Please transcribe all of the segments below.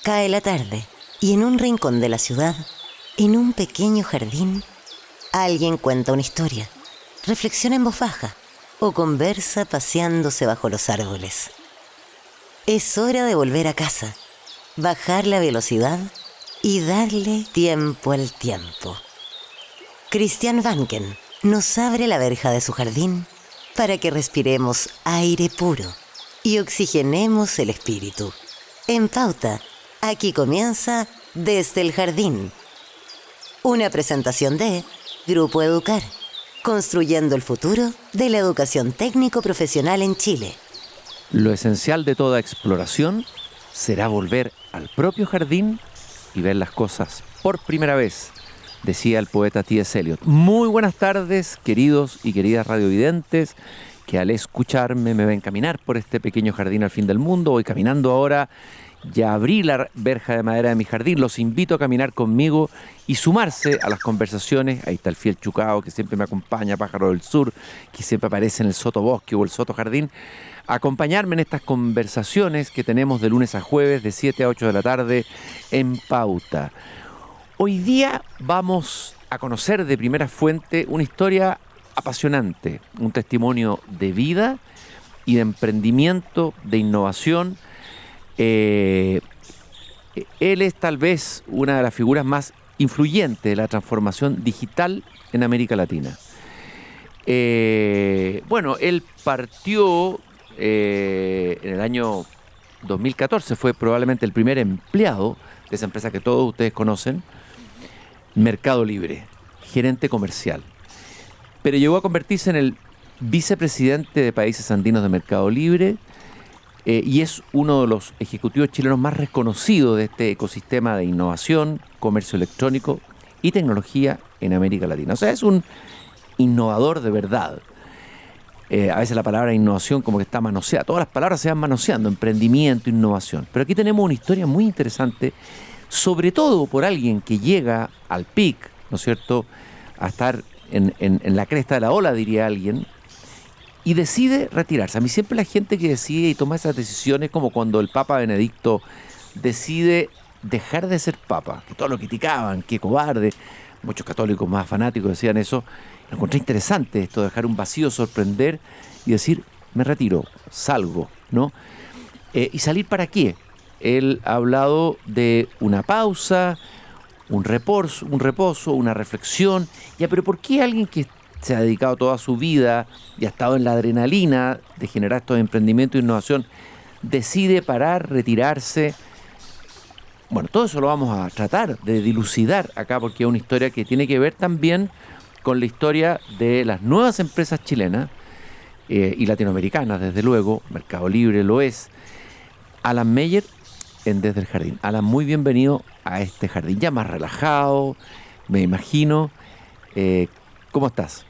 Cae la tarde y en un rincón de la ciudad, en un pequeño jardín, alguien cuenta una historia, reflexiona en voz baja o conversa paseándose bajo los árboles. Es hora de volver a casa, bajar la velocidad y darle tiempo al tiempo. Christian Vanken nos abre la verja de su jardín para que respiremos aire puro y oxigenemos el espíritu. En Pauta, aquí comienza Desde el Jardín. Una presentación de Grupo Educar, construyendo el futuro de la educación técnico-profesional en Chile. Lo esencial de toda exploración será volver al propio jardín y ver las cosas por primera vez, decía el poeta T.S. Eliot. Muy buenas tardes, queridos y queridas radiovidentes, que al escucharme me ven caminar por este pequeño jardín al fin del mundo. Voy caminando ahora, ya abrí la verja de madera de mi jardín, los invito a caminar conmigo y sumarse a las conversaciones. Ahí está el fiel Chucao, que siempre me acompaña, pájaro del sur, que siempre aparece en el sotobosque o el sotojardín. Acompañarme en estas conversaciones que tenemos de lunes a jueves, de 7 a 8 de la tarde, en Pauta. Hoy día vamos a conocer de primera fuente una historia apasionante, un testimonio de vida y de emprendimiento, de innovación. Él es tal vez una de las figuras más influyentes de la transformación digital en América Latina. Él partió en el año 2014, fue probablemente el primer empleado de esa empresa que todos ustedes conocen, Mercado Libre, gerente comercial. Pero llegó a convertirse en el vicepresidente de países andinos de Mercado Libre y es uno de los ejecutivos chilenos más reconocidos de este ecosistema de innovación, comercio electrónico y tecnología en América Latina. O sea, es un innovador de verdad. A veces la palabra innovación como que está manoseada. Todas las palabras se van manoseando, emprendimiento, innovación. Pero aquí tenemos una historia muy interesante, sobre todo por alguien que llega al pic, ¿no es cierto?, a estar en la cresta de la ola, diría alguien, y decide retirarse. A mí siempre la gente que decide y toma esas decisiones, como cuando el Papa Benedicto decide dejar de ser Papa, que todos lo criticaban, que cobarde, muchos católicos más fanáticos decían eso. Lo encontré interesante esto, dejar un vacío, sorprender y decir, me retiro, salgo, ¿no? ¿Y salir para qué? Él ha hablado de una pausa, un reposo, una reflexión. Ya, pero ¿por qué alguien que se ha dedicado toda su vida y ha estado en la adrenalina de generar estos emprendimientos e innovación decide parar, retirarse? Bueno, todo eso lo vamos a tratar de dilucidar acá, porque es una historia que tiene que ver también con la historia de las nuevas empresas chilenas y latinoamericanas, desde luego. Mercado Libre lo es. Alan Meyer en Desde el Jardín. Alan, muy bienvenido a este jardín, ya más relajado, me imagino. ¿Cómo estás?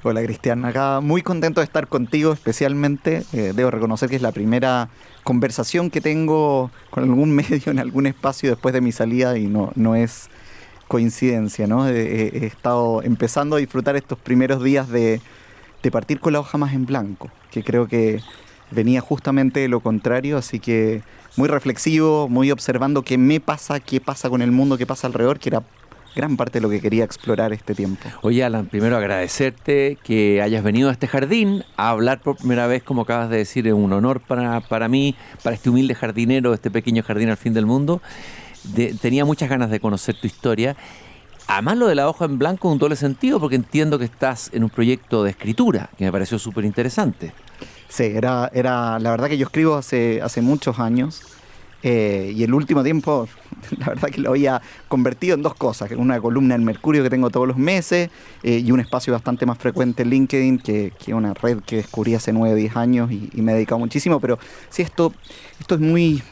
Hola, Cristian, acá muy contento de estar contigo, especialmente. Debo reconocer que es la primera conversación que tengo con algún medio en algún espacio después de mi salida y no es coincidencia, ¿no? He estado empezando a disfrutar estos primeros días de partir con la hoja más en blanco, que creo que venía justamente de lo contrario, así que muy reflexivo, muy observando qué me pasa, qué pasa con el mundo, qué pasa alrededor, que era gran parte de lo que quería explorar este tiempo. Oye, Alan, primero agradecerte que hayas venido a este jardín a hablar por primera vez, como acabas de decir, es un honor para mí, para este humilde jardinero, este pequeño jardín al fin del mundo. Tenía muchas ganas de conocer tu historia. Además, lo de la hoja en blanco es un doble sentido, porque entiendo que estás en un proyecto de escritura, que me pareció súper interesante. Sí, era la verdad que yo escribo hace muchos años y el último tiempo, la verdad que lo había convertido en dos cosas: una columna en Mercurio que tengo todos los meses y un espacio bastante más frecuente en LinkedIn, que es una red que descubrí hace 9 o 10 años y me he dedicado muchísimo. Pero sí, esto es muy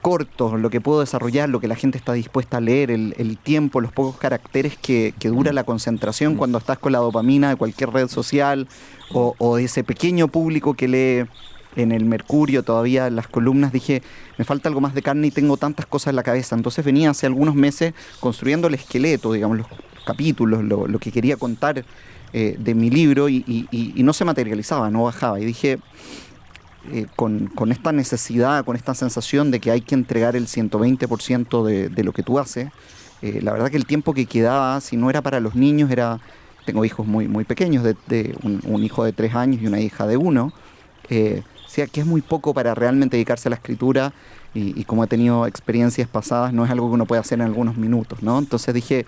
corto, lo que puedo desarrollar, lo que la gente está dispuesta a leer, el tiempo, los pocos caracteres que dura la concentración cuando estás con la dopamina de cualquier red social o de ese pequeño público que lee en el Mercurio todavía las columnas. Dije, me falta algo más de carne y tengo tantas cosas en la cabeza. Entonces venía hace algunos meses construyendo el esqueleto, digamos, los capítulos, lo que quería contar de mi libro y no se materializaba, no bajaba. Y dije, con esta necesidad, con esta sensación de que hay que entregar el 120% de lo que tú haces. La verdad que el tiempo que quedaba, si no era para los niños, tengo hijos muy, muy pequeños, un hijo de 3 años y una hija de 1, o sea, que es muy poco para realmente dedicarse a la escritura, y como he tenido experiencias pasadas, no es algo que uno puede hacer en algunos minutos, ¿no? Entonces dije,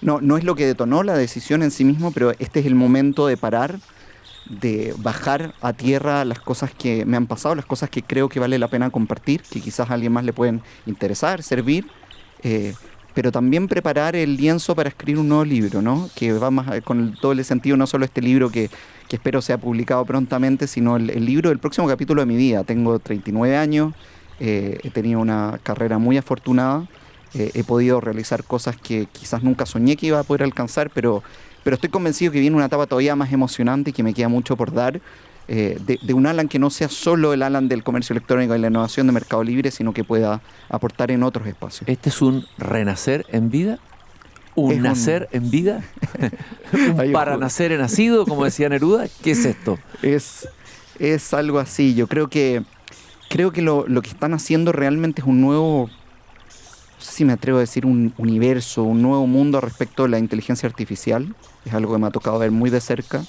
no es lo que detonó la decisión en sí mismo, pero este es el momento de parar, de bajar a tierra las cosas que me han pasado, las cosas que creo que vale la pena compartir, que quizás a alguien más le pueden interesar, servir, pero también preparar el lienzo para escribir un nuevo libro, ¿no? Que va más con el doble sentido, no solo este libro que espero sea publicado prontamente, sino el libro del próximo capítulo de mi vida. Tengo 39 años, he tenido una carrera muy afortunada, he podido realizar cosas que quizás nunca soñé que iba a poder alcanzar, pero estoy convencido que viene una etapa todavía más emocionante y que me queda mucho por dar, de un Alan que no sea solo el Alan del comercio electrónico y la innovación de Mercado Libre, sino que pueda aportar en otros espacios. ¿Este es un renacer en vida? ¿Un nacer en vida? ¿Un para nacer he nacido, como decía Neruda? ¿Qué es esto? Es algo así. Yo creo que lo que están haciendo realmente es un nuevo, no sé si me atrevo a decir un universo, un nuevo mundo respecto a la inteligencia artificial. Es algo que me ha tocado ver muy de cerca,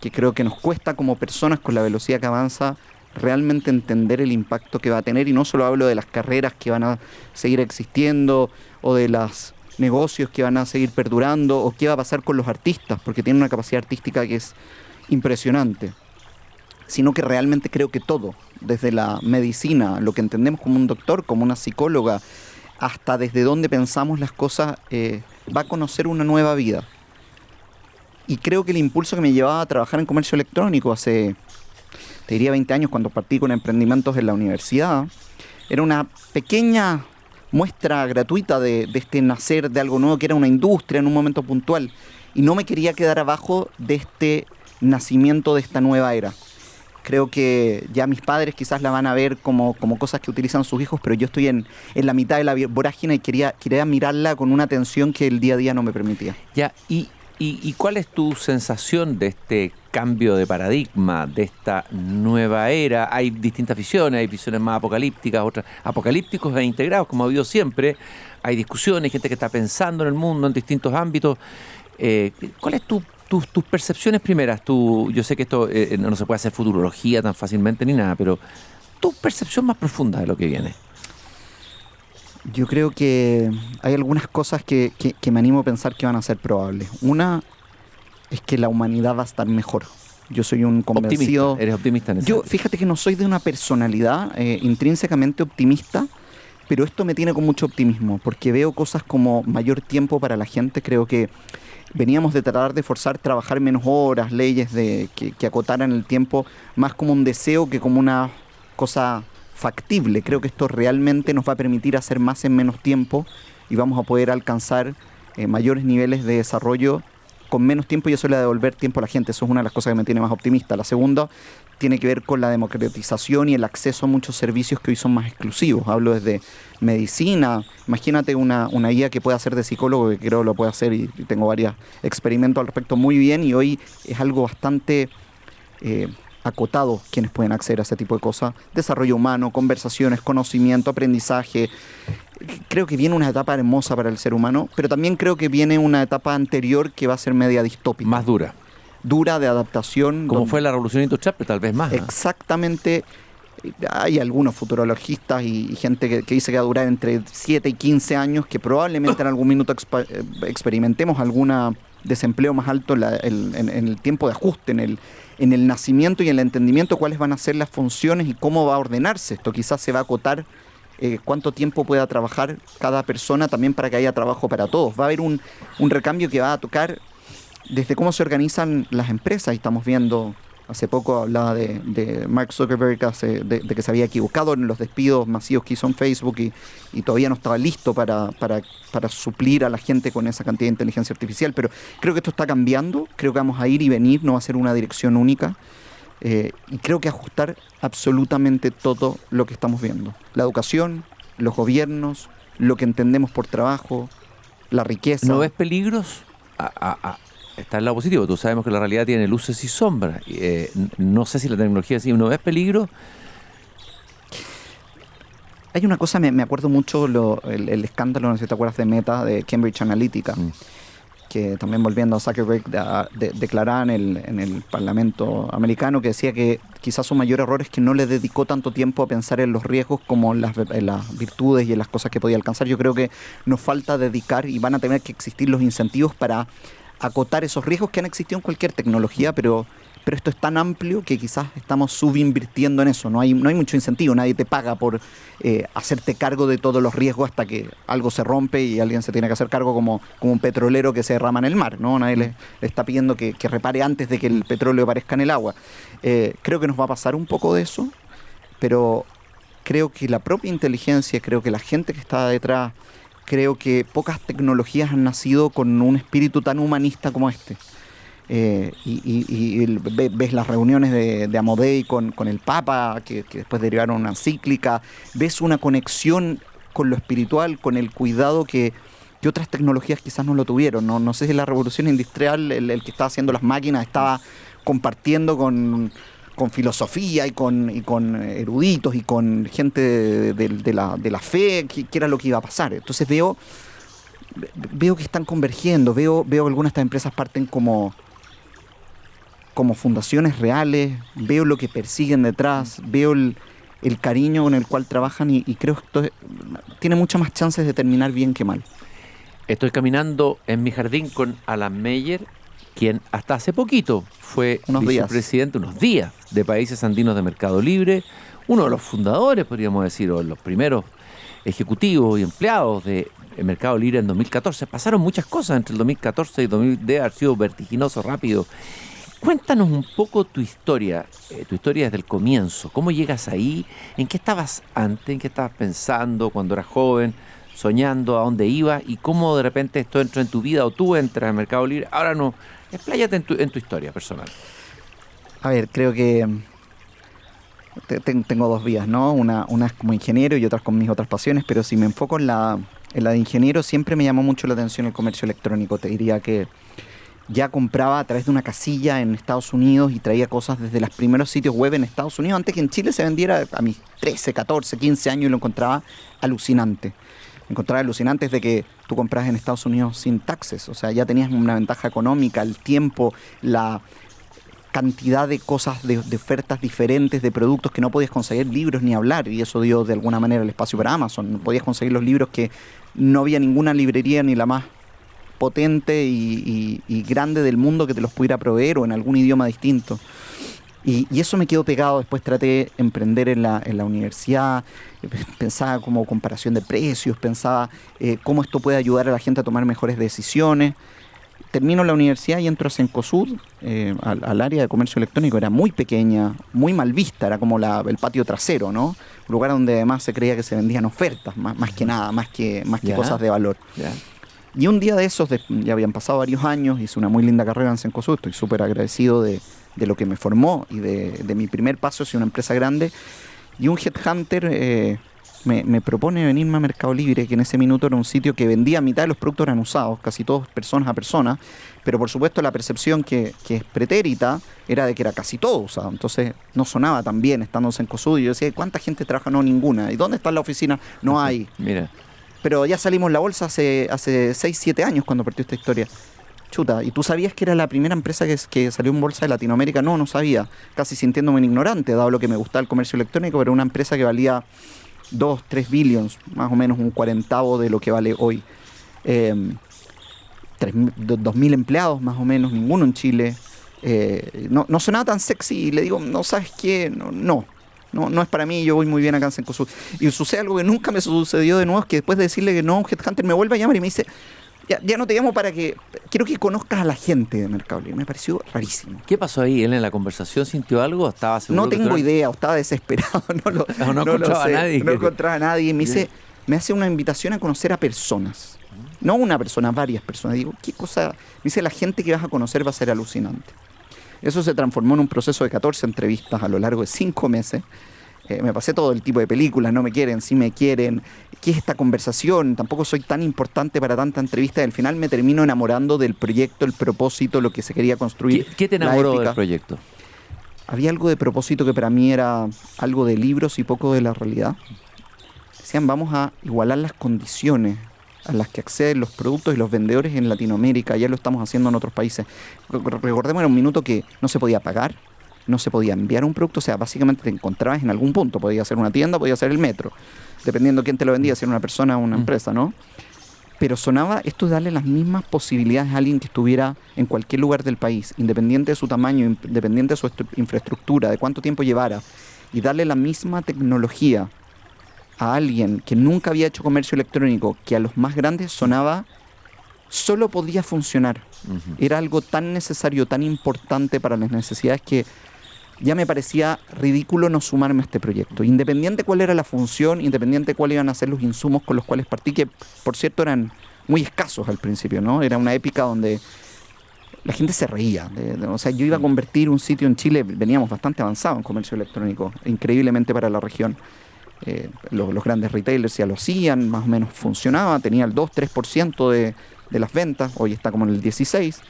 que creo que nos cuesta como personas, con la velocidad que avanza, realmente entender el impacto que va a tener. Y no solo hablo de las carreras que van a seguir existiendo, o de los negocios que van a seguir perdurando, o qué va a pasar con los artistas, porque tienen una capacidad artística que es impresionante, sino que realmente creo que todo, desde la medicina, lo que entendemos como un doctor, como una psicóloga, hasta desde dónde pensamos las cosas, va a conocer una nueva vida. Y creo que el impulso que me llevaba a trabajar en comercio electrónico hace, te diría, 20 años, cuando partí con emprendimientos en la universidad, era una pequeña muestra gratuita de este nacer de algo nuevo, que era una industria en un momento puntual. Y no me quería quedar abajo de este nacimiento de esta nueva era. Creo que ya mis padres quizás la van a ver como cosas que utilizan sus hijos, pero yo estoy en la mitad de la vorágine y quería mirarla con una atención que el día a día no me permitía. Ya, ¿y cuál es tu sensación de este cambio de paradigma, de esta nueva era? Hay distintas visiones, hay visiones más apocalípticas, otras apocalípticos e integrados, como ha habido siempre. Hay discusiones, gente que está pensando en el mundo en distintos ámbitos. ¿Cuál es tus percepciones primeras? Yo sé que esto no se puede hacer futurología tan fácilmente ni nada, pero tu percepción más profunda de lo que viene. Yo creo que hay algunas cosas que me animo a pensar que van a ser probables. Una es que la humanidad va a estar mejor. Yo soy un convencido... Optimista. ¿Eres optimista en eso? Yo, fíjate que no soy de una personalidad intrínsecamente optimista, pero esto me tiene con mucho optimismo, porque veo cosas como mayor tiempo para la gente. Creo que veníamos de tratar de forzar trabajar menos horas, leyes que acotaran el tiempo, más como un deseo que como una cosa factible. Creo que esto realmente nos va a permitir hacer más en menos tiempo y vamos a poder alcanzar mayores niveles de desarrollo con menos tiempo, y eso le va a devolver tiempo a la gente. Eso es una de las cosas que me tiene más optimista. La segunda tiene que ver con la democratización y el acceso a muchos servicios que hoy son más exclusivos. Hablo desde medicina. Imagínate una guía que pueda hacer de psicólogo, que creo lo puede hacer, y tengo varios experimentos al respecto muy bien, y hoy es algo bastante acotado quienes pueden acceder a ese tipo de cosas. Desarrollo humano, conversaciones, conocimiento, aprendizaje. Creo que viene una etapa hermosa para el ser humano, pero también creo que viene una etapa anterior que va a ser media distópica. Más dura. Dura, de adaptación. Como fue la revolución industrial, pero tal vez más. Exactamente. Hay algunos futurologistas y gente que dice que va a durar entre 7 y 15 años, que probablemente en algún minuto experimentemos algún desempleo más alto en el tiempo de ajuste, en el nacimiento y en el entendimiento cuáles van a ser las funciones y cómo va a ordenarse esto. Quizás se va a acotar cuánto tiempo pueda trabajar cada persona, también para que haya trabajo para todos. Va a haber un recambio que va a tocar desde cómo se organizan las empresas. Y estamos viendo, hace poco hablaba de Mark Zuckerberg, de que se había equivocado en los despidos masivos que hizo en Facebook, y todavía no estaba listo para suplir a la gente con esa cantidad de inteligencia artificial. Pero creo que esto está cambiando, creo que vamos a ir y venir, no va a ser una dirección única. Y creo que ajustar absolutamente todo lo que estamos viendo. La educación, los gobiernos, lo que entendemos por trabajo, la riqueza. ¿No ves peligros está el lado positivo. Tú sabemos que la realidad tiene luces y sombras. No sé si la tecnología sí no es peligro. Hay una cosa, me acuerdo mucho el escándalo, no sé si te acuerdas de Meta, de Cambridge Analytica, que también volviendo a Zuckerberg declaraba en el Parlamento americano que decía que quizás su mayor error es que no le dedicó tanto tiempo a pensar en los riesgos como en las virtudes y en las cosas que podía alcanzar. Yo creo que nos falta dedicar y van a tener que existir los incentivos para acotar esos riesgos que han existido en cualquier tecnología, pero esto es tan amplio que quizás estamos subinvirtiendo en eso. No hay mucho incentivo, nadie te paga por hacerte cargo de todos los riesgos hasta que algo se rompe y alguien se tiene que hacer cargo como un petrolero que se derrama en el mar, ¿no? Nadie le está pidiendo que repare antes de que el petróleo aparezca en el agua. Creo que nos va a pasar un poco de eso, pero creo que la propia inteligencia, creo que la gente que está detrás, creo que pocas tecnologías han nacido con un espíritu tan humanista como este. Ves las reuniones de Amodei con el Papa, que después derivaron una encíclica, ves una conexión con lo espiritual, con el cuidado que otras tecnologías quizás no lo tuvieron. No sé si la revolución industrial, el que estaba haciendo las máquinas, estaba compartiendo con filosofía y con eruditos y con gente de la fe, que era lo que iba a pasar. Entonces veo que están convergiendo, veo algunas de estas empresas parten como fundaciones reales, veo lo que persiguen detrás, veo el cariño con el cual trabajan y creo que esto tiene muchas más chances de terminar bien que mal. Estoy caminando en mi jardín con Alan Meyer, quien hasta hace poquito fue vicepresidente unos días de Países Andinos de Mercado Libre, uno de los fundadores, podríamos decir, o los primeros ejecutivos y empleados de Mercado Libre en 2014. Pasaron muchas cosas entre el 2014 y 2010, debe haber sido vertiginoso, rápido. Cuéntanos un poco tu historia desde el comienzo. ¿Cómo llegas ahí? ¿En qué estabas antes? ¿En qué estabas pensando cuando eras joven? ¿Soñando? ¿A dónde ibas? ¿Y cómo de repente esto entró en tu vida o tú entras en Mercado Libre? Ahora no. Expláyate en tu historia personal. A ver, creo que tengo dos vías, ¿no? Una es como ingeniero y otra es con mis otras pasiones, pero si me enfoco en la de ingeniero, siempre me llamó mucho la atención el comercio electrónico. Te diría que ya compraba a través de una casilla en Estados Unidos y traía cosas desde los primeros sitios web en Estados Unidos, antes que en Chile se vendiera a mis 13, 14, 15 años, y lo encontraba alucinante. Encontraba alucinante de que tú compras en Estados Unidos sin taxes, o sea, ya tenías una ventaja económica, el tiempo, la cantidad de cosas, de ofertas diferentes, de productos que no podías conseguir, libros ni hablar, y eso dio de alguna manera el espacio para Amazon. Podías conseguir los libros que no había ninguna librería ni la más potente y grande del mundo que te los pudiera proveer o en algún idioma distinto. Y eso me quedó pegado. Después traté de emprender en la universidad, pensaba como comparación de precios, pensaba cómo esto puede ayudar a la gente a tomar mejores decisiones. Termino la universidad y entro a Cencosud, al área de comercio electrónico. Era muy pequeña, muy mal vista, era como el patio trasero, ¿no? Un lugar donde además se creía que se vendían ofertas, más que nada, más que cosas de valor. Yeah. Y un día de esos, ya habían pasado varios años, hice una muy linda carrera en Cencosud, estoy súper agradecido de lo que me formó y de mi primer paso hacia una empresa grande. Y un headhunter me propone venirme a Mercado Libre, que en ese minuto era un sitio que vendía mitad de los productos eran usados, casi todos personas a persona, pero por supuesto la percepción que es pretérita era de que era casi todo usado. Entonces no sonaba tan bien estando en Cencosud, y yo decía, ¿cuánta gente trabaja? No, ninguna. ¿Y dónde está la oficina? No hay. Mira. Pero ya salimos en la bolsa hace 6, 7 años cuando partió esta historia. Chuta, ¿y tú sabías que era la primera empresa que salió en bolsa de Latinoamérica? No sabía. Casi sintiéndome un ignorante, dado lo que me gustaba el comercio electrónico, pero una empresa que valía 2, 3 billions, más o menos un 40avo de lo que vale hoy. 2.000 empleados, más o menos, ninguno en Chile. No sonaba tan sexy, y le digo, no, ¿sabes qué? No es para mí, yo voy muy bien acá en Cencosud. Y sucede algo que nunca me sucedió de nuevo, es que después de decirle que no, un headhunter me vuelve a llamar y me dice, ya no te llamo quiero que conozcas a la gente de Mercado Libre. Me pareció rarísimo. ¿Qué pasó ahí? ¿Él en la conversación sintió algo? ¿Estaba seguro? No tengo idea, o estaba desesperado, no encontraba a nadie. No encontraba a nadie y me hace una invitación a conocer a personas. No una persona, varias personas. Digo, ¿qué cosa? Me dice, la gente que vas a conocer va a ser alucinante. Eso se transformó en un proceso de 14 entrevistas a lo largo de 5 meses. Me pasé todo el tipo de películas, no me quieren, sí me quieren. ¿qué es esta conversación? Tampoco soy tan importante para tanta entrevista y al final me termino enamorando del proyecto, el propósito, lo que se quería construir. ¿Qué te enamoró del proyecto? Había algo de propósito que para mí era algo de libros y poco de la realidad. Decían, vamos a igualar las condiciones a las que acceden los productos y los vendedores en Latinoamérica. Ya lo estamos haciendo en otros países. Recordemos en un minuto que no se podía pagar, no se podía enviar un producto. O sea, básicamente te encontrabas en algún punto. Podía ser una tienda, podía ser el metro. Dependiendo de quién te lo vendía, si era una persona o una empresa, ¿no? Pero sonaba esto de darle las mismas posibilidades a alguien que estuviera en cualquier lugar del país, independiente de su tamaño, independiente de su infraestructura, de cuánto tiempo llevara, y darle la misma tecnología a alguien que nunca había hecho comercio electrónico, que a los más grandes sonaba, solo podía funcionar. Era algo tan necesario, tan importante para las necesidades que ya me parecía ridículo no sumarme a este proyecto. Independiente cuál era la función, independiente cuáles iban a ser los insumos con los cuales partí, que por cierto eran muy escasos al principio, ¿no? Era una época donde la gente se reía. O sea, yo iba a convertir un sitio en Chile, veníamos bastante avanzados en comercio electrónico, increíblemente para la región. Los grandes retailers ya lo hacían, más o menos funcionaba, tenía el 2-3% de las ventas, hoy está como en el 16%,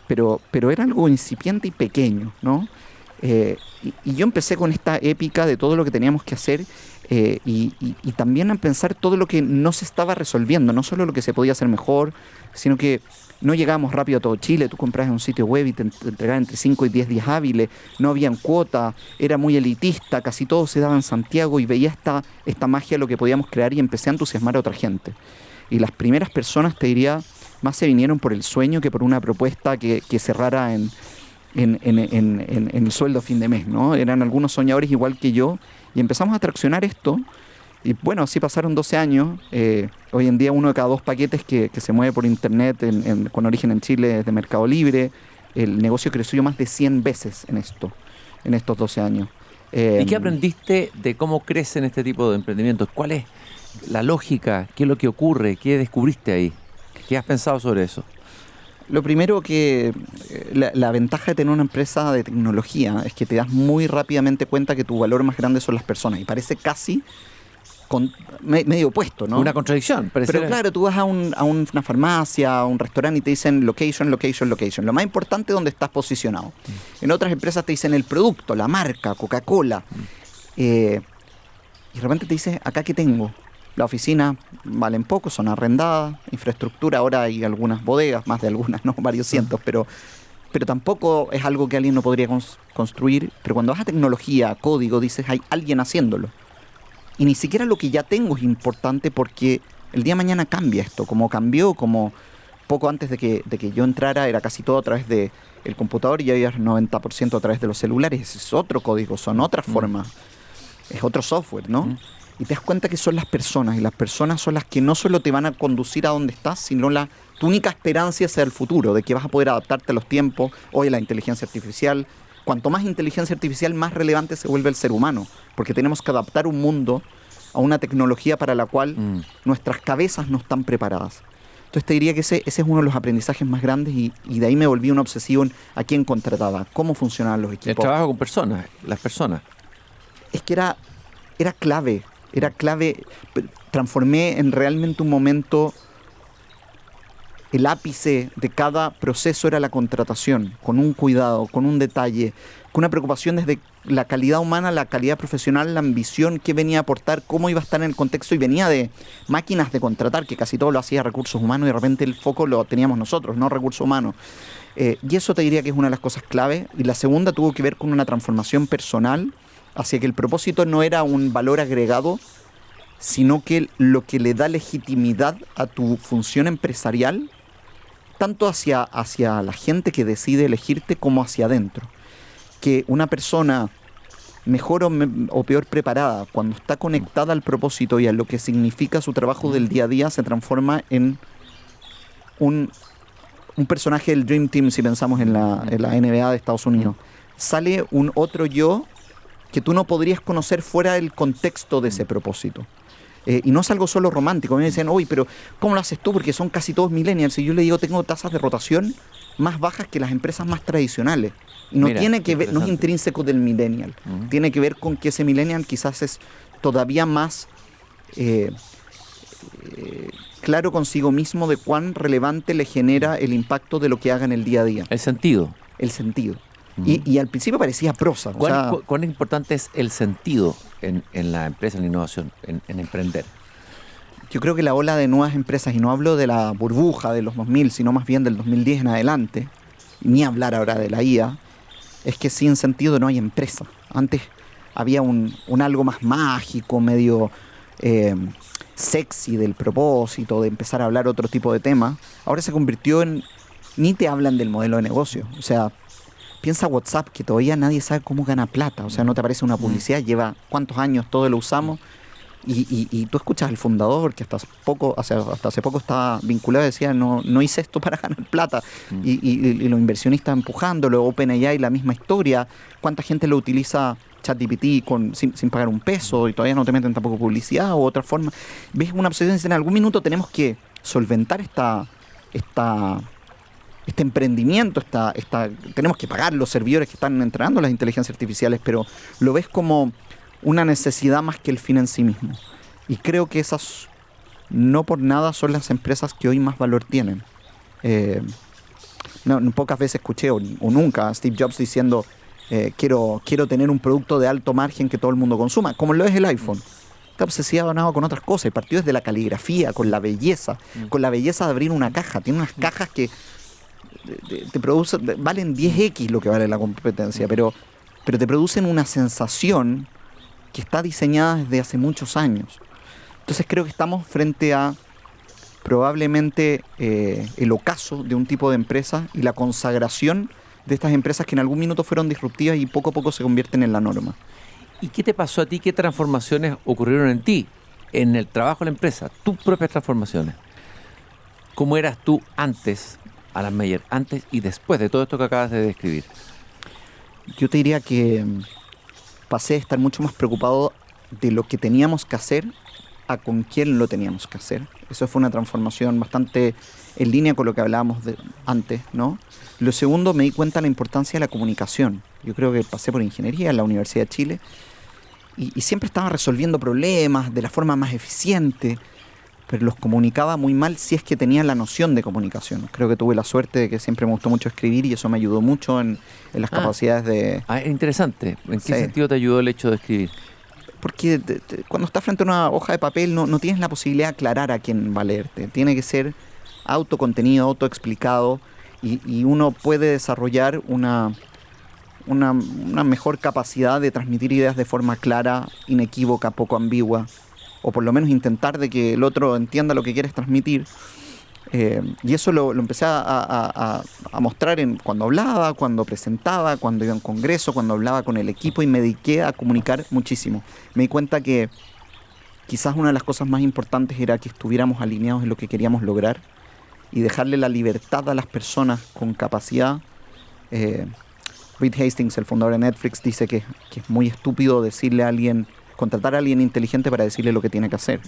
pero era algo incipiente y pequeño, ¿no? Y yo empecé con esta épica de todo lo que teníamos que hacer y también a pensar todo lo que no se estaba resolviendo, no solo lo que se podía hacer mejor, sino que no llegábamos rápido a todo Chile. Tú comprabas en un sitio web y te entregaban entre 5 y 10 días hábiles, no habían cuotas, era muy elitista, casi todo se daba en Santiago y veía esta magia de lo que podíamos crear y empecé a entusiasmar a otra gente. Y las primeras personas, te diría, más se vinieron por el sueño que por una propuesta que cerrara en el sueldo a fin de mes, ¿no? Eran algunos soñadores igual que yo y empezamos a traccionar esto. Y bueno, así pasaron 12 años. Hoy en día 1 de cada 2 paquetes que se mueve por internet con origen en Chile es de Mercado Libre. El negocio creció más de 100 veces en estos 12 años. ¿Y qué aprendiste de cómo crecen este tipo de emprendimientos? ¿Cuál es la lógica? ¿Qué es lo que ocurre? ¿Qué descubriste ahí? ¿Qué has pensado sobre eso? Lo primero que la ventaja de tener una empresa de tecnología es que te das muy rápidamente cuenta que tu valor más grande son las personas. Y parece casi medio opuesto, ¿no? Una contradicción. Pero claro, tú vas a una farmacia, a un restaurante y te dicen location, location, location. Lo más importante es dónde estás posicionado. En otras empresas te dicen el producto, la marca, Coca-Cola. Y de repente te dice, acá qué tengo. La oficina valen poco, son arrendadas. Infraestructura, ahora hay algunas bodegas, más de algunas, ¿no? Varios cientos, pero tampoco es algo que alguien no podría construir. Pero cuando vas a tecnología, código, dices, hay alguien haciéndolo. Y ni siquiera lo que ya tengo es importante porque el día de mañana cambia esto, como cambió, como poco antes de que yo entrara era casi todo a través del computador y ya había 90% a través de los celulares. Es otro código, son otras formas, es otro software, ¿no? Y te das cuenta que son las personas, y las personas son las que no solo te van a conducir a donde estás, sino tu única esperanza hacia el futuro, de que vas a poder adaptarte a los tiempos. Hoy la inteligencia artificial, cuanto más inteligencia artificial, más relevante se vuelve el ser humano, porque tenemos que adaptar un mundo a una tecnología para la cual nuestras cabezas no están preparadas. Entonces te diría que ese es uno de los aprendizajes más grandes y de ahí me volví una obsesión a quién contrataba, cómo funcionaban los equipos. El trabajo con personas, las personas. Es que era clave, transformé en realmente un momento. El ápice de cada proceso era la contratación, con un cuidado, con un detalle, con una preocupación desde la calidad humana, la calidad profesional, la ambición, qué venía a aportar, cómo iba a estar en el contexto, y venía de máquinas de contratar, que casi todo lo hacía recursos humanos, y de repente el foco lo teníamos nosotros, no recursos humanos. Y eso te diría que es una de las cosas clave. Y la segunda tuvo que ver con una transformación personal, hacia que el propósito no era un valor agregado, sino que lo que le da legitimidad a tu función empresarial, tanto hacia la gente que decide elegirte como hacia adentro. Que una persona mejor o peor preparada, cuando está conectada al propósito y a lo que significa su trabajo del día a día, se transforma en un personaje del Dream Team, si pensamos en la NBA de Estados Unidos. Sale un otro yo que tú no podrías conocer fuera del contexto de ese propósito. Y no es algo solo romántico. Me dicen, oye, pero ¿cómo lo haces tú? Porque son casi todos millennials. Y yo le digo, tengo tasas de rotación más bajas que las empresas más tradicionales. Y no tiene que ver, no es intrínseco del millennial. Tiene que ver con que ese millennial quizás es todavía más claro consigo mismo de cuán relevante le genera el impacto de lo que haga en el día a día. El sentido. El sentido. Y al principio parecía prosa. ¿Cuán importante es el sentido en la empresa, en la innovación, en emprender? Yo creo que la ola de nuevas empresas, y no hablo de la burbuja de los 2000, sino más bien del 2010 en adelante, ni hablar ahora de la IA, es que sin sentido no hay empresa. Antes había un algo más mágico, medio sexy del propósito, de empezar a hablar otro tipo de temas. Ahora se convirtió en... Ni te hablan del modelo de negocio. O sea, piensa WhatsApp, que todavía nadie sabe cómo gana plata. O sea, no te aparece una publicidad, lleva cuántos años, todos lo usamos. Y tú escuchas al fundador, que hasta hace poco estaba vinculado y decía, no hice esto para ganar plata. Y los inversionistas empujándolo, OpenAI, la misma historia. ¿Cuánta gente lo utiliza ChatGPT sin pagar un peso y todavía no te meten tampoco publicidad u otra forma? ¿Ves una obsesión? En algún minuto tenemos que solventar este emprendimiento, tenemos que pagar los servidores que están entrenando las inteligencias artificiales, pero lo ves como una necesidad más que el fin en sí mismo. Y creo que esas, no por nada, son las empresas que hoy más valor tienen. Pocas veces escuché, o nunca, a Steve Jobs diciendo, quiero tener un producto de alto margen que todo el mundo consuma, como lo es el iPhone. Está obsesionado con otras cosas. El partido es de la caligrafía, con la belleza de abrir una caja. Tiene unas cajas que te producen, valen 10x lo que vale la competencia, pero te producen una sensación que está diseñada desde hace muchos años. Entonces creo que estamos frente a probablemente el ocaso de un tipo de empresa y la consagración de estas empresas que en algún minuto fueron disruptivas y poco a poco se convierten en la norma. ¿Y qué te pasó a ti? ¿Qué transformaciones ocurrieron en ti, en el trabajo de la empresa? Tus propias transformaciones. ¿Cómo eras tú antes, Alan Meyer, antes y después de todo esto que acabas de describir? Yo te diría que pasé a estar mucho más preocupado de lo que teníamos que hacer a con quién lo teníamos que hacer. Eso fue una transformación bastante en línea con lo que hablábamos antes, ¿no? Lo segundo, me di cuenta de la importancia de la comunicación. Yo creo que pasé por ingeniería en la Universidad de Chile y siempre estaba resolviendo problemas de la forma más eficiente, pero los comunicaba muy mal si es que tenía la noción de comunicación. Creo que tuve la suerte de que siempre me gustó mucho escribir y eso me ayudó mucho en las capacidades de... Interesante. ¿En qué sentido te ayudó el hecho de escribir? Porque cuando estás frente a una hoja de papel no tienes la posibilidad de aclarar a quién va a leerte. Tiene que ser autocontenido, autoexplicado y uno puede desarrollar una mejor capacidad de transmitir ideas de forma clara, inequívoca, poco ambigua, o por lo menos intentar de que el otro entienda lo que quieres transmitir. Y eso lo empecé a mostrar cuando hablaba, cuando presentaba, cuando iba a un congreso, cuando hablaba con el equipo, y me dediqué a comunicar muchísimo. Me di cuenta que quizás una de las cosas más importantes era que estuviéramos alineados en lo que queríamos lograr y dejarle la libertad a las personas con capacidad. Reed Hastings, el fundador de Netflix, dice que es muy estúpido decirle a alguien, contratar a alguien inteligente para decirle lo que tiene que hacer.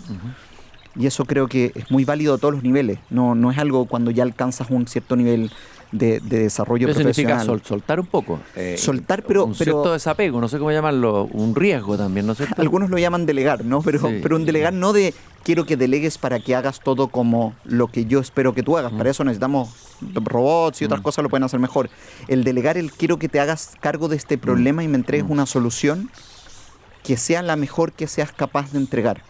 Y eso creo que es muy válido a todos los niveles. No es algo cuando ya alcanzas un cierto nivel de desarrollo profesional. Significa soltar un poco. Soltar, pero... Un cierto desapego, no sé cómo llamarlo, un riesgo también, ¿no es cierto? Algunos lo llaman delegar, ¿no? Pero un delegar no de quiero que delegues para que hagas todo como lo que yo espero que tú hagas. Para eso necesitamos robots y otras cosas lo pueden hacer mejor. El delegar, quiero que te hagas cargo de este problema y me entregues una solución que sea la mejor que seas capaz de entregar.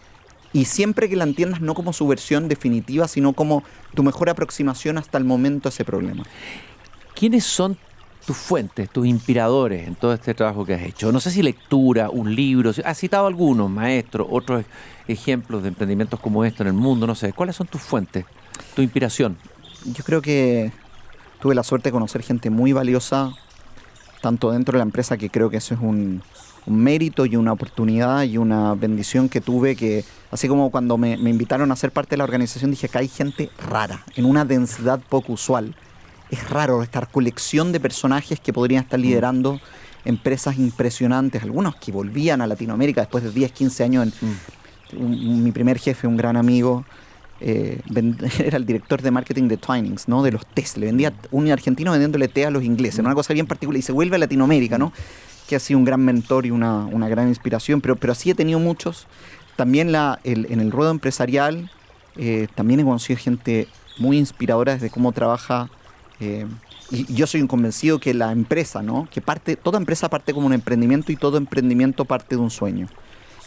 Y siempre que la entiendas no como su versión definitiva, sino como tu mejor aproximación hasta el momento a ese problema. ¿Quiénes son tus fuentes, tus inspiradores en todo este trabajo que has hecho? No sé si lectura, un libro, has citado algunos maestros, otros ejemplos de emprendimientos como esto en el mundo, no sé. ¿Cuáles son tus fuentes, tu inspiración? Yo creo que tuve la suerte de conocer gente muy valiosa, tanto dentro de la empresa, que creo que eso es un mérito y una oportunidad y una bendición que tuve, que así como cuando me invitaron a ser parte de la organización, dije que hay gente rara, en una densidad poco usual. Es raro esta colección de personajes que podrían estar liderando empresas impresionantes, algunos que volvían a Latinoamérica después de 10, 15 años. Mi primer jefe, un gran amigo, era el director de marketing de Twinings, ¿no? De los tés. Le vendía un argentino vendiéndole té a los ingleses, una cosa bien particular, y se vuelve a Latinoamérica, ¿no? Que ha sido un gran mentor y una gran inspiración, pero así he tenido muchos. También en el ruedo empresarial, también he conocido gente muy inspiradora desde cómo trabaja. Y yo soy un convencido que la empresa, ¿no? Que toda empresa parte como un emprendimiento y todo emprendimiento parte de un sueño.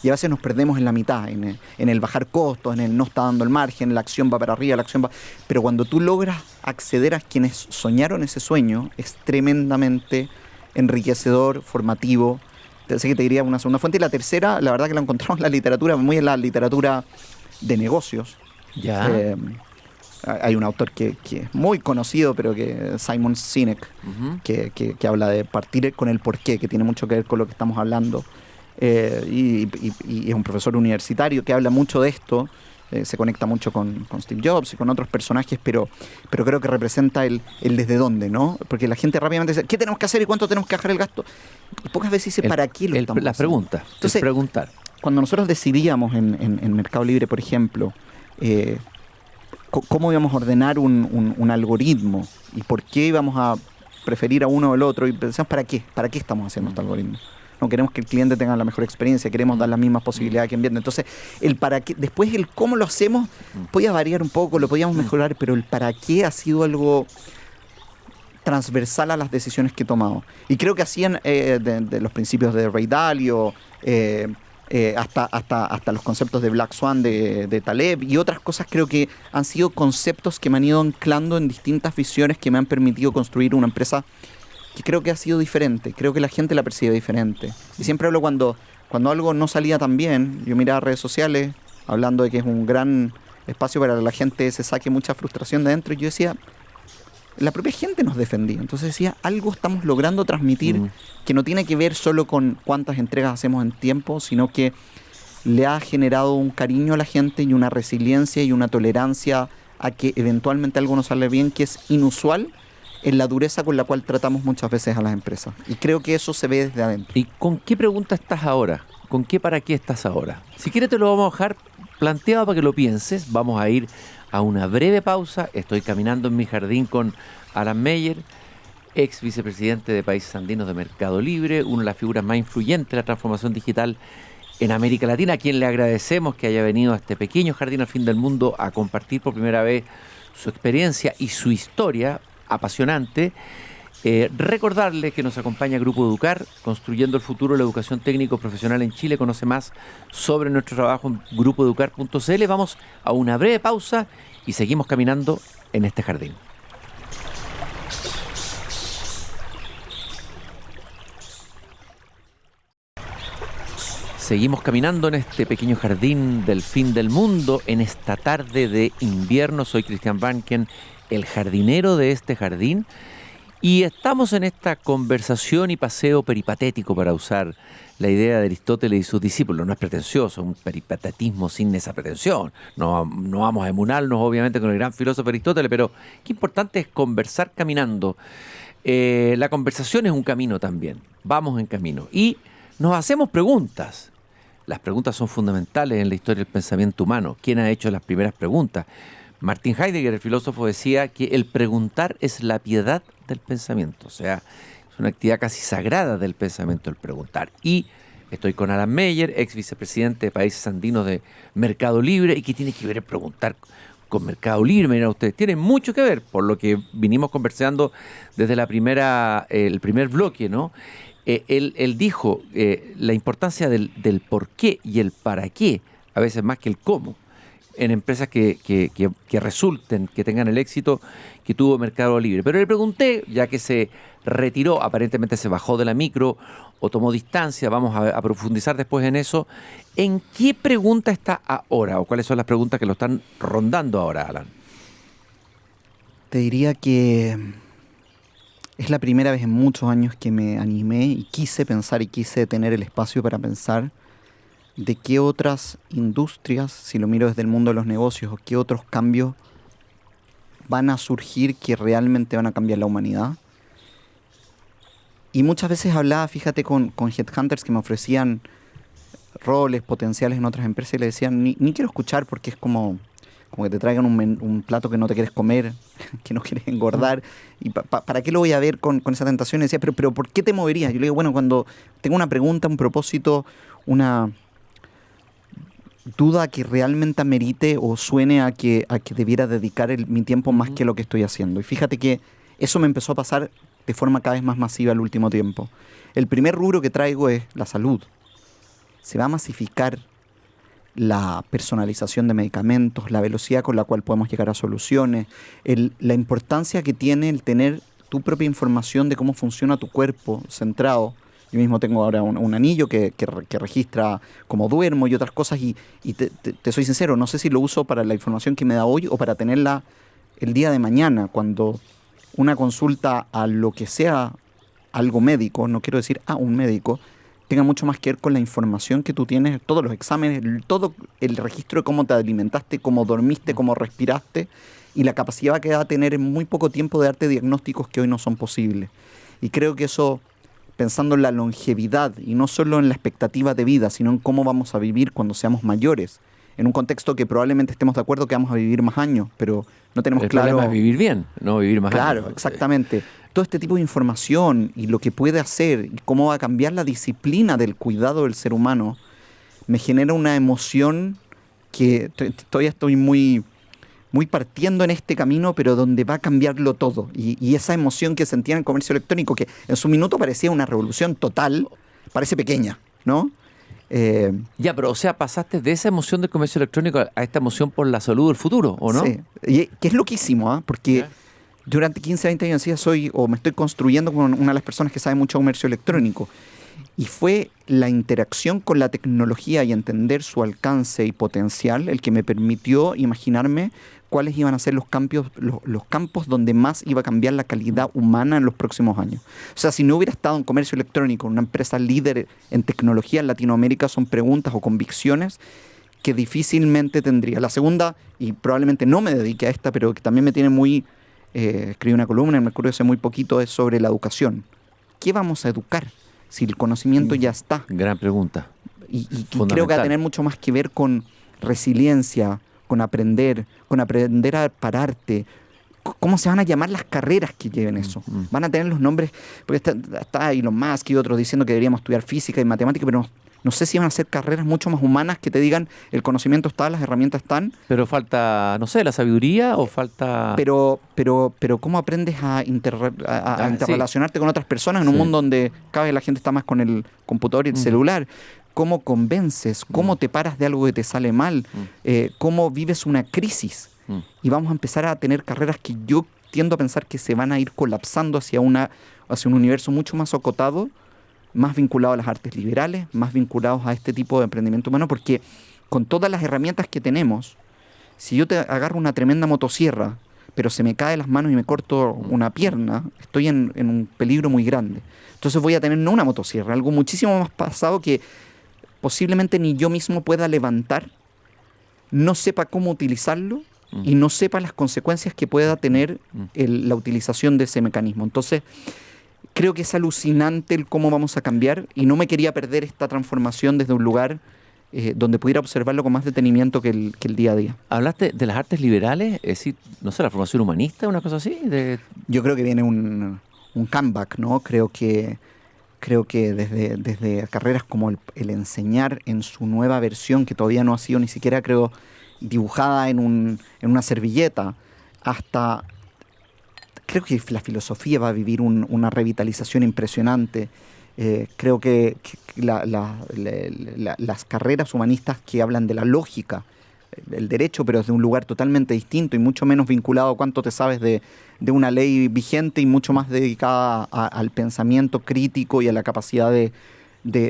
Y a veces nos perdemos en la mitad, en el bajar costos, en el no está dando el margen, la acción va para arriba, la acción va... Pero cuando tú logras acceder a quienes soñaron ese sueño, es tremendamente enriquecedor, formativo. Así que te diría una segunda fuente. Y la tercera, la verdad que la encontramos en la literatura, muy en la literatura de negocios. Ya. Hay un autor que es muy conocido, pero que Simon Sinek, que habla de partir con el porqué, que tiene mucho que ver con lo que estamos hablando. Y es un profesor universitario que habla mucho de esto, se conecta mucho con Steve Jobs y con otros personajes, pero creo que representa el desde dónde, ¿no? Porque la gente rápidamente dice, ¿qué tenemos que hacer y cuánto tenemos que bajar el gasto? Y pocas veces dice, ¿para qué lo estamos la haciendo? pregunta, Entonces, es preguntar. Cuando nosotros decidíamos en Mercado Libre, por ejemplo, cómo íbamos a ordenar un algoritmo y por qué íbamos a preferir a uno o el otro, y pensamos, ¿para qué estamos haciendo este algoritmo? No queremos que el cliente tenga la mejor experiencia, queremos dar las mismas posibilidades que enviando. Entonces, el para qué, después el cómo lo hacemos, podía variar un poco, lo podíamos mejorar, pero el para qué ha sido algo transversal a las decisiones que he tomado. Y creo que hacían de los principios de Ray Dalio, hasta los conceptos de Black Swan de Taleb y otras cosas, creo que han sido conceptos que me han ido anclando en distintas visiones que me han permitido construir una empresa que creo que ha sido diferente, creo que la gente la percibe diferente. Y siempre hablo cuando algo no salía tan bien, yo miraba redes sociales hablando de que es un gran espacio para que la gente se saque mucha frustración de adentro, y yo decía, la propia gente nos defendía. Entonces decía, algo estamos logrando transmitir que no tiene que ver solo con cuántas entregas hacemos en tiempo, sino que le ha generado un cariño a la gente y una resiliencia y una tolerancia a que eventualmente algo no sale bien, que es inusual en la dureza con la cual tratamos muchas veces a las empresas. Y creo que eso se ve desde adentro. ¿Y con qué pregunta estás ahora? ¿Con qué para qué estás ahora? Si quieres te lo vamos a dejar planteado para que lo pienses. Vamos a ir a una breve pausa. Estoy caminando en mi jardín con Alan Meyer, ex vicepresidente de Países Andinos de Mercado Libre, una de las figuras más influyentes de la transformación digital en América Latina, a quien le agradecemos que haya venido a este pequeño jardín al fin del mundo a compartir por primera vez su experiencia y su historia apasionante. Recordarle que nos acompaña Grupo Educar, construyendo el futuro de la educación técnico profesional en Chile. Conoce más sobre nuestro trabajo en grupoeducar.cl. Vamos a una breve pausa y seguimos caminando en este jardín. Seguimos caminando en este pequeño jardín del fin del mundo en esta tarde de invierno. Soy Cristian Banken, el jardinero de este jardín, y estamos en esta conversación y paseo peripatético, para usar la idea de Aristóteles y sus discípulos. No es pretencioso, un peripatetismo sin esa pretensión. No vamos a emunarnos obviamente con el gran filósofo Aristóteles, pero qué importante es conversar caminando. La conversación es un camino también, vamos en camino y nos hacemos preguntas. Las preguntas son fundamentales en la historia del pensamiento humano. ¿Quién ha hecho las primeras preguntas? Martin Heidegger, el filósofo, decía que el preguntar es la piedad del pensamiento. O sea, es una actividad casi sagrada del pensamiento el preguntar. Y estoy con Alan Meyer, ex vicepresidente de Países Andinos de Mercado Libre. ¿Y qué tiene que ver el preguntar con Mercado Libre? Miren ustedes, tiene mucho que ver, por lo que vinimos conversando desde el primer bloque, ¿no? Él dijo la importancia del por qué y el para qué, a veces más que el cómo, en empresas que resulten, que tengan el éxito que tuvo Mercado Libre. Pero le pregunté, ya que se retiró, aparentemente se bajó de la micro o tomó distancia, vamos a profundizar después en eso, ¿en qué pregunta está ahora o cuáles son las preguntas que lo están rondando ahora, Alan? Te diría que es la primera vez en muchos años que me animé y quise pensar y quise tener el espacio para pensar de qué otras industrias, si lo miro desde el mundo de los negocios, o qué otros cambios van a surgir que realmente van a cambiar la humanidad. Y muchas veces hablaba, fíjate, con headhunters que me ofrecían roles potenciales en otras empresas y le decían, ni quiero escuchar porque es como que te traigan un plato que no te quieres comer, que no quieres engordar, y ¿para qué lo voy a ver con esa tentación? Y decía, pero ¿por qué te moverías? Yo le digo, bueno, cuando tengo una pregunta, un propósito, duda que realmente amerite o suene a que debiera dedicar mi tiempo más que lo que estoy haciendo. Y fíjate que eso me empezó a pasar de forma cada vez más masiva el último tiempo. El primer rubro que traigo es la salud. Se va a masificar la personalización de medicamentos, la velocidad con la cual podemos llegar a soluciones, la importancia que tiene el tener tu propia información de cómo funciona tu cuerpo centrado. Yo mismo tengo ahora un anillo que registra cómo duermo y otras cosas y te soy sincero, no sé si lo uso para la información que me da hoy o para tenerla el día de mañana, cuando una consulta a lo que sea algo médico, no quiero decir a un médico, tenga mucho más que ver con la información que tú tienes, todos los exámenes, todo el registro de cómo te alimentaste, cómo dormiste, cómo respiraste y la capacidad que va a tener en muy poco tiempo de darte diagnósticos que hoy no son posibles. Y creo que eso, pensando en la longevidad y no solo en la expectativa de vida, sino en cómo vamos a vivir cuando seamos mayores, en un contexto que probablemente estemos de acuerdo que vamos a vivir más años, pero no tenemos claro... El problema es vivir bien, no vivir más años. Claro, exactamente. Todo este tipo de información y lo que puede hacer y cómo va a cambiar la disciplina del cuidado del ser humano me genera una emoción que todavía estoy muy partiendo en este camino, pero donde va a cambiarlo todo. Y esa emoción que sentía en el comercio electrónico, que en su minuto parecía una revolución total, parece pequeña, ¿no? Ya, pero o sea, pasaste de esa emoción del comercio electrónico a esta emoción por la salud del futuro, ¿o no? Sí, y que es loquísimo, ¿eh? Porque durante 15, 20 años me estoy construyendo con una de las personas que sabe mucho de comercio electrónico. Y fue la interacción con la tecnología y entender su alcance y potencial el que me permitió imaginarme cuáles iban a ser los campos donde más iba a cambiar la calidad humana en los próximos años. O sea, si no hubiera estado en comercio electrónico, una empresa líder en tecnología en Latinoamérica, son preguntas o convicciones que difícilmente tendría. La segunda, y probablemente no me dedique a esta, pero que también me tiene muy... escribí una columna en Mercurio hace muy poquito, es sobre la educación. ¿Qué vamos a educar si el conocimiento ya está? Gran pregunta. Y creo que va a tener mucho más que ver con resiliencia, con aprender a pararte. ¿Cómo se van a llamar las carreras que lleven eso? Van a tener los nombres, porque está Elon Musk y otros diciendo que deberíamos estudiar física y matemática, pero no sé si van a ser carreras mucho más humanas que te digan el conocimiento está, las herramientas están. Pero falta, no sé, la sabiduría o falta... Pero ¿cómo aprendes a interrelacionarte con otras personas en un mundo donde cada vez la gente está más con el computador y el celular? ¿Cómo convences? ¿Cómo te paras de algo que te sale mal? ¿Cómo vives una crisis? Y vamos a empezar a tener carreras que yo tiendo a pensar que se van a ir colapsando hacia un universo mucho más acotado, más vinculado a las artes liberales, más vinculados a este tipo de emprendimiento humano, porque con todas las herramientas que tenemos, si yo te agarro una tremenda motosierra, pero se me cae de las manos y me corto una pierna, estoy en un peligro muy grande. Entonces voy a tener no una motosierra, algo muchísimo más pasado que posiblemente ni yo mismo pueda levantar, no sepa cómo utilizarlo y no sepa las consecuencias que pueda tener la utilización de ese mecanismo. Entonces, creo que es alucinante el cómo vamos a cambiar y no me quería perder esta transformación desde un lugar donde pudiera observarlo con más detenimiento que el día a día. ¿Hablaste de las artes liberales? Es decir, no sé, la formación humanista, una cosa así. Yo creo que viene un comeback, ¿no? Creo que desde carreras como el enseñar en su nueva versión, que todavía no ha sido ni siquiera, creo, dibujada en una servilleta, hasta... Creo que la filosofía va a vivir una revitalización impresionante. Creo que las carreras humanistas que hablan de la lógica, el derecho, pero desde un lugar totalmente distinto y mucho menos vinculado a cuánto te sabes de una ley vigente y mucho más dedicada al pensamiento crítico y a la capacidad de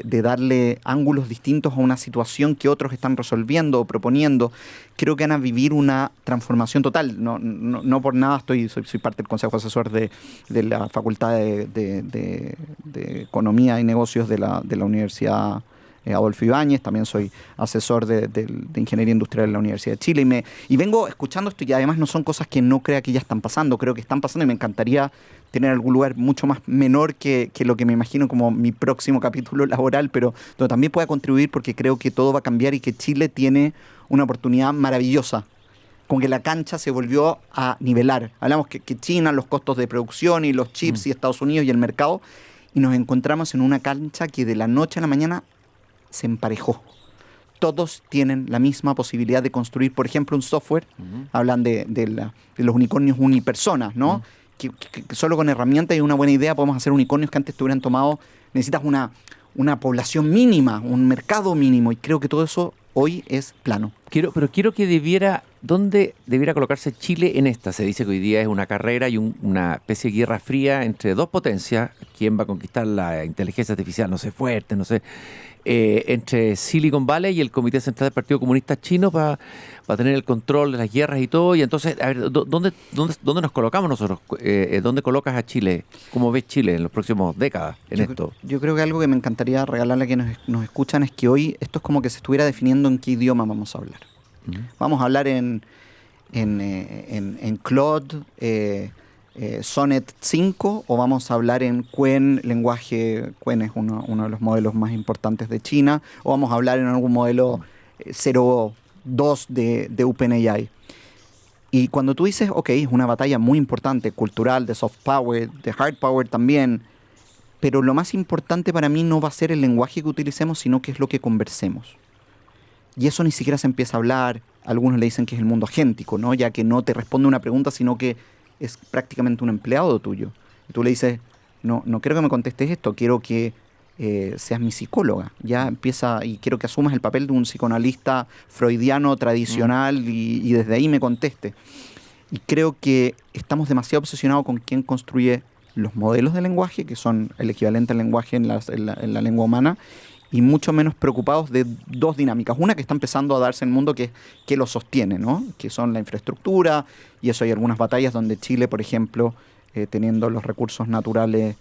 darle ángulos distintos a una situación que otros están resolviendo o proponiendo. Creo que van a vivir una transformación total. No por nada soy parte del Consejo Asesor de la Facultad de Economía y Negocios de la Universidad Adolfo Ibáñez, también soy asesor de Ingeniería Industrial en la Universidad de Chile y vengo escuchando esto y además no son cosas que no crea que ya están pasando, creo que están pasando y me encantaría tener algún lugar mucho más menor que lo que me imagino como mi próximo capítulo laboral, pero donde también pueda contribuir porque creo que todo va a cambiar y que Chile tiene una oportunidad maravillosa, con que la cancha se volvió a nivelar. Hablamos que China, los costos de producción y los chips y Estados Unidos y el mercado, y nos encontramos en una cancha que de la noche a la mañana se emparejó. todos tienen la misma posibilidad de construir, por ejemplo, un software. Hablan de los unicornios unipersonas, ¿no? Que solo con herramientas y una buena idea podemos hacer unicornios que antes te hubieran tomado. Necesitas una población mínima, un mercado mínimo, y creo que todo eso hoy es plano. Pero quiero que ¿dónde debiera colocarse Chile en esta? Se dice que hoy día es una carrera y una especie de guerra fría entre dos potencias. ¿Quién va a conquistar la inteligencia artificial? No sé, fuerte, no sé. Entre Silicon Valley y el Comité Central del Partido Comunista Chino para tener el control de las guerras y todo. Y entonces, a ver, ¿dónde nos colocamos nosotros? ¿Dónde colocas a Chile? ¿Cómo ves Chile en los próximos décadas esto? Yo creo que algo que me encantaría regalarle a quienes nos escuchan es que hoy esto es como que se estuviera definiendo en qué idioma vamos a hablar. Vamos a hablar en Claude, Sonnet 5, o vamos a hablar en Qwen, Qwen es uno de los modelos más importantes de China, o vamos a hablar en algún modelo 0.2 de OpenAI. Y cuando tú dices, ok, es una batalla muy importante, cultural, de soft power, de hard power también, pero lo más importante para mí no va a ser el lenguaje que utilicemos, sino que es lo que conversemos. Y eso ni siquiera se empieza a hablar. Algunos le dicen que es el mundo agéntico, ¿no? Ya que no te responde una pregunta, sino que es prácticamente un empleado tuyo. Y tú le dices, no quiero que me contestes esto, quiero que seas mi psicóloga. Ya empieza, y quiero que asumas el papel de un psicoanalista freudiano tradicional y desde ahí me conteste. Y creo que estamos demasiado obsesionados con quién construye los modelos de lenguaje, que son el equivalente al lenguaje en la lengua humana, y mucho menos preocupados de dos dinámicas. Una que está empezando a darse en el mundo, que lo sostiene, ¿no? Que son la infraestructura, y eso hay algunas batallas donde Chile, por ejemplo, teniendo los recursos naturales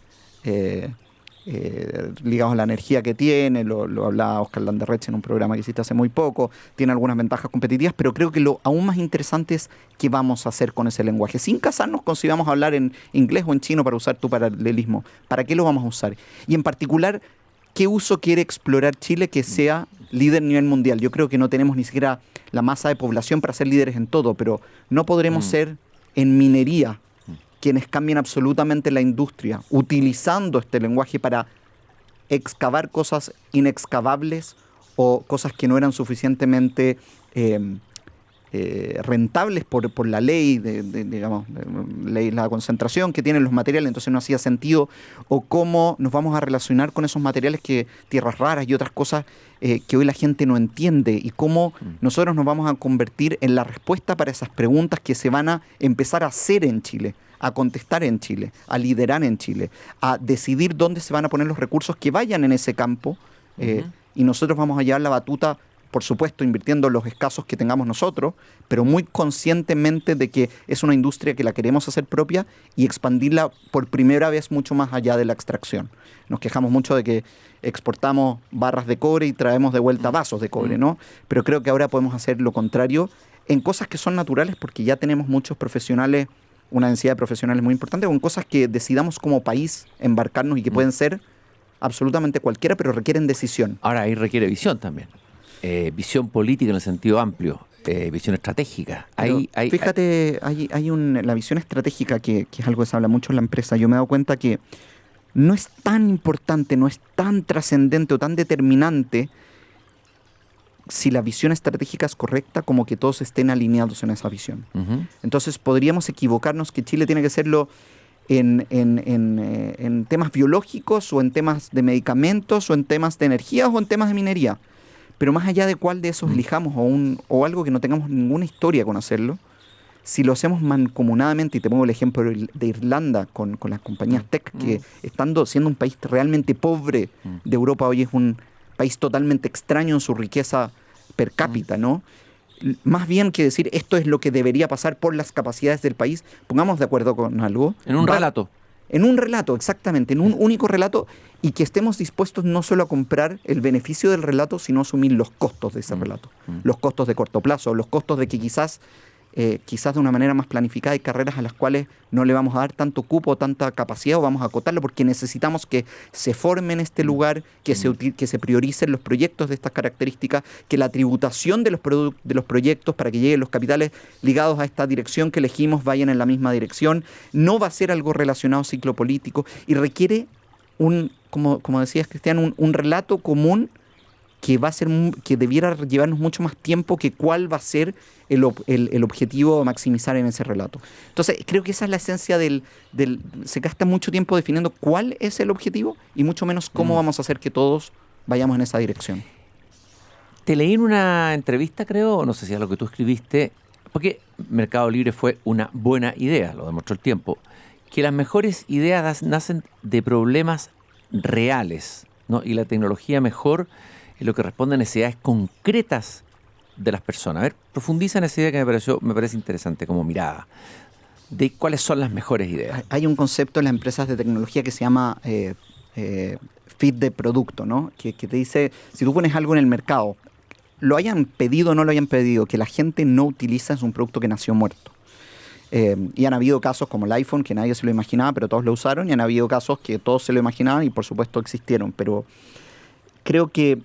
ligados a la energía que tiene, lo hablaba Oscar Landerreche en un programa que hiciste hace muy poco, tiene algunas ventajas competitivas, pero creo que lo aún más interesante es qué vamos a hacer con ese lenguaje. Sin casarnos con si vamos a hablar en inglés o en chino, para usar tu paralelismo. ¿Para qué lo vamos a usar? Y en particular, ¿qué uso quiere explorar Chile que sea líder a nivel mundial? Yo creo que no tenemos ni siquiera la masa de población para ser líderes en todo, pero no podremos ser en minería quienes cambien absolutamente la industria, utilizando este lenguaje para excavar cosas inexcavables o cosas que no eran suficientemente rentables por la ley, ley la concentración que tienen los materiales, entonces no hacía sentido, o cómo nos vamos a relacionar con esos materiales, tierras raras y otras cosas que hoy la gente no entiende, y cómo nosotros nos vamos a convertir en la respuesta para esas preguntas que se van a empezar a hacer en Chile, a contestar en Chile, a liderar en Chile, a decidir dónde se van a poner los recursos que vayan en ese campo, y nosotros vamos a llevar la batuta, por supuesto, invirtiendo los escasos que tengamos nosotros, pero muy conscientemente de que es una industria que la queremos hacer propia y expandirla por primera vez mucho más allá de la extracción. Nos quejamos mucho de que exportamos barras de cobre y traemos de vuelta vasos de cobre, ¿no? Pero creo que ahora podemos hacer lo contrario en cosas que son naturales, porque ya tenemos muchos profesionales, una densidad de profesionales muy importante, o en cosas que decidamos como país embarcarnos y que pueden ser absolutamente cualquiera, pero requieren decisión. Ahora, ahí requiere visión también. Visión política en el sentido amplio, visión estratégica. Fíjate, la visión estratégica, que es algo que se habla mucho en la empresa. Yo me he dado cuenta que no es tan importante, no es tan trascendente o tan determinante si la visión estratégica es correcta, como que todos estén alineados en esa visión. Entonces podríamos equivocarnos que Chile tiene que serlo en temas biológicos, o en temas de medicamentos, o en temas de energía, o en temas de minería. Pero más allá de cuál de esos elijamos, o algo que no tengamos ninguna historia con hacerlo, si lo hacemos mancomunadamente, y te pongo el ejemplo de Irlanda con las compañías tech, que siendo un país realmente pobre de Europa, hoy es un país totalmente extraño en su riqueza per cápita, ¿no? Más bien que decir esto es lo que debería pasar por las capacidades del país, pongamos de acuerdo con algo. En un relato. En un relato, exactamente, en un único relato, y que estemos dispuestos no solo a comprar el beneficio del relato, sino a asumir los costos de ese relato. Los costos de corto plazo, los costos de que quizás de una manera más planificada hay carreras a las cuales no le vamos a dar tanto cupo, tanta capacidad, o vamos a acotarlo porque necesitamos que se forme en este lugar, que se prioricen los proyectos de estas características, que la tributación de los proyectos para que lleguen los capitales ligados a esta dirección que elegimos vayan en la misma dirección. No va a ser algo relacionado a ciclo político, y requiere como decías, Cristian, un relato común que que debiera llevarnos mucho más tiempo que cuál va a ser el objetivo a maximizar en ese relato. Entonces, creo que esa es la esencia se gasta mucho tiempo definiendo cuál es el objetivo y mucho menos cómo vamos a hacer que todos vayamos en esa dirección. Te leí en una entrevista, creo, no sé si es lo que tú escribiste, porque Mercado Libre fue una buena idea, lo demostró el tiempo, que las mejores ideas nacen de problemas reales, ¿no? Y la tecnología mejor es lo que responde a necesidades concretas de las personas. A ver, profundiza en esa idea que me parece interesante como mirada, de cuáles son las mejores ideas. Hay un concepto en las empresas de tecnología que se llama fit de producto, ¿no? Que te dice, si tú pones algo en el mercado, lo hayan pedido o no lo hayan pedido, que la gente no utiliza, es un producto que nació muerto. Y han habido casos como el iPhone, que nadie se lo imaginaba, pero todos lo usaron, y han habido casos que todos se lo imaginaban y por supuesto existieron. Pero creo que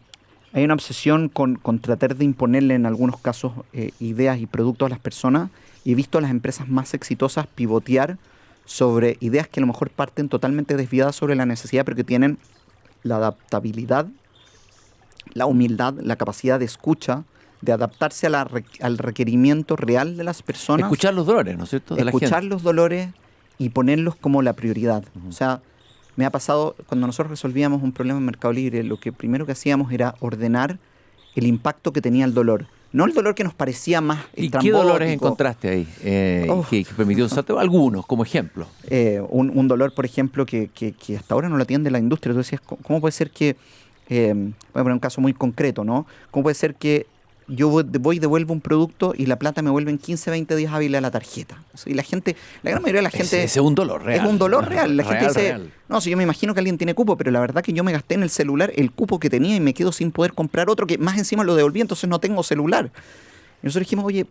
hay una obsesión con tratar de imponerle en algunos casos ideas y productos a las personas, y he visto a las empresas más exitosas pivotear sobre ideas que a lo mejor parten totalmente desviadas sobre la necesidad, pero que tienen la adaptabilidad, la humildad, la capacidad de escucha, de adaptarse al requerimiento real de las personas. Escuchar los dolores, ¿no es cierto? De la escuchar gente. los dolores y ponerlos como la prioridad. O sea, me ha pasado, cuando nosotros resolvíamos un problema en Mercado Libre, lo que primero que hacíamos era ordenar el impacto que tenía el dolor. No el dolor que nos parecía más ¿Y qué dolores encontraste ahí? Que permitió usarte algunos como ejemplo. Un dolor, por ejemplo, que hasta ahora no lo atiende la industria. Tú decías, ¿cómo puede ser que... voy a poner un caso muy concreto, ¿no? ¿Cómo puede ser que yo voy y devuelvo un producto y la plata me vuelve en 15, 20 días hábiles a la tarjeta? Y la gente, la gran mayoría de la gente... Ese es un dolor real. Es un dolor real. La gente dice, real. no, si yo me imagino que alguien tiene cupo, pero la verdad que yo me gasté en el celular el cupo que tenía y me quedo sin poder comprar otro que más encima lo devolví, entonces no tengo celular. Y nosotros dijimos, oye,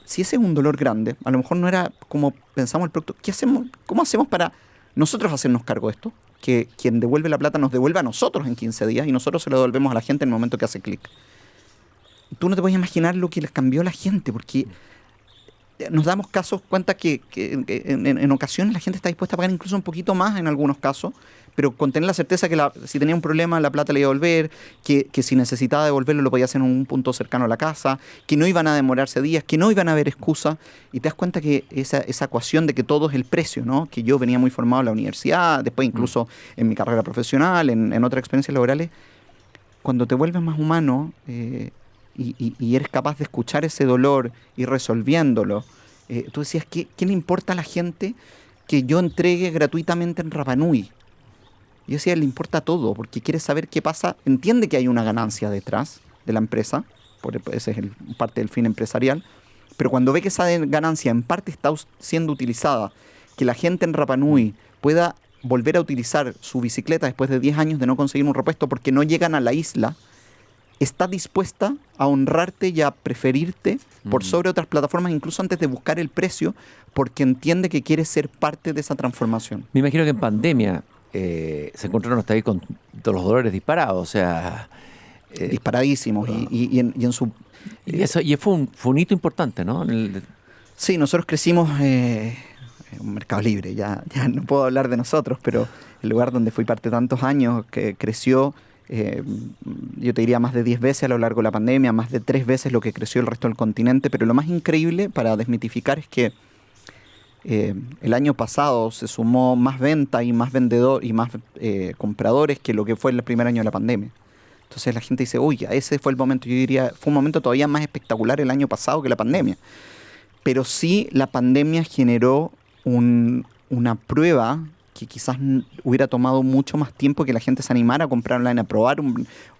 si ese es un dolor grande, a lo mejor no era como pensamos el producto, ¿qué hacemos? ¿Cómo hacemos para nosotros hacernos cargo de esto? Que quien devuelve la plata nos devuelva a nosotros en 15 días y nosotros se lo devolvemos a la gente en el momento que hace clic. Tú no te puedes imaginar lo que les cambió a la gente, porque nos damos cuenta que en ocasiones la gente está dispuesta a pagar incluso un poquito más en algunos casos, pero con tener la certeza que si tenía un problema la plata le iba a devolver, que si necesitaba devolverlo lo podía hacer en un punto cercano a la casa, que no iban a demorarse días, que no iban a haber excusa, y te das cuenta que esa ecuación de que todo es el precio, ¿no? Que yo venía muy formado en la universidad, después incluso en mi carrera profesional, en otras experiencias laborales, cuando te vuelves más humano y eres capaz de escuchar ese dolor y resolviéndolo, tú decías, ¿qué le importa a la gente que yo entregue gratuitamente en Rapa Nui? Yo decía, le importa todo, porque quiere saber qué pasa, entiende que hay una ganancia detrás de la empresa, ese es parte del fin empresarial, pero cuando ve que esa ganancia en parte está siendo utilizada, que la gente en Rapa Nui pueda volver a utilizar su bicicleta después de 10 años de no conseguir un repuesto porque no llegan a la isla, está dispuesta a honrarte y a preferirte por sobre otras plataformas, incluso antes de buscar el precio, porque entiende que quieres ser parte de esa transformación. Me imagino que en pandemia se encontraron hasta ahí con todos los dolores disparados, o sea... disparadísimos. Y fue un hito importante, ¿no? Sí, nosotros crecimos en un Mercado Libre, ya no puedo hablar de nosotros, pero el lugar donde fui parte tantos años, que creció... yo te diría más de 10 veces a lo largo de la pandemia, más de 3 veces lo que creció el resto del continente, pero lo más increíble para desmitificar es que el año pasado se sumó más venta y más vendedor y más compradores que lo que fue el primer año de la pandemia. Entonces la gente dice, uy, ese fue el momento. Yo diría, fue un momento todavía más espectacular el año pasado que la pandemia. Pero sí la pandemia generó una prueba que quizás hubiera tomado mucho más tiempo que la gente se animara a comprar online, a probar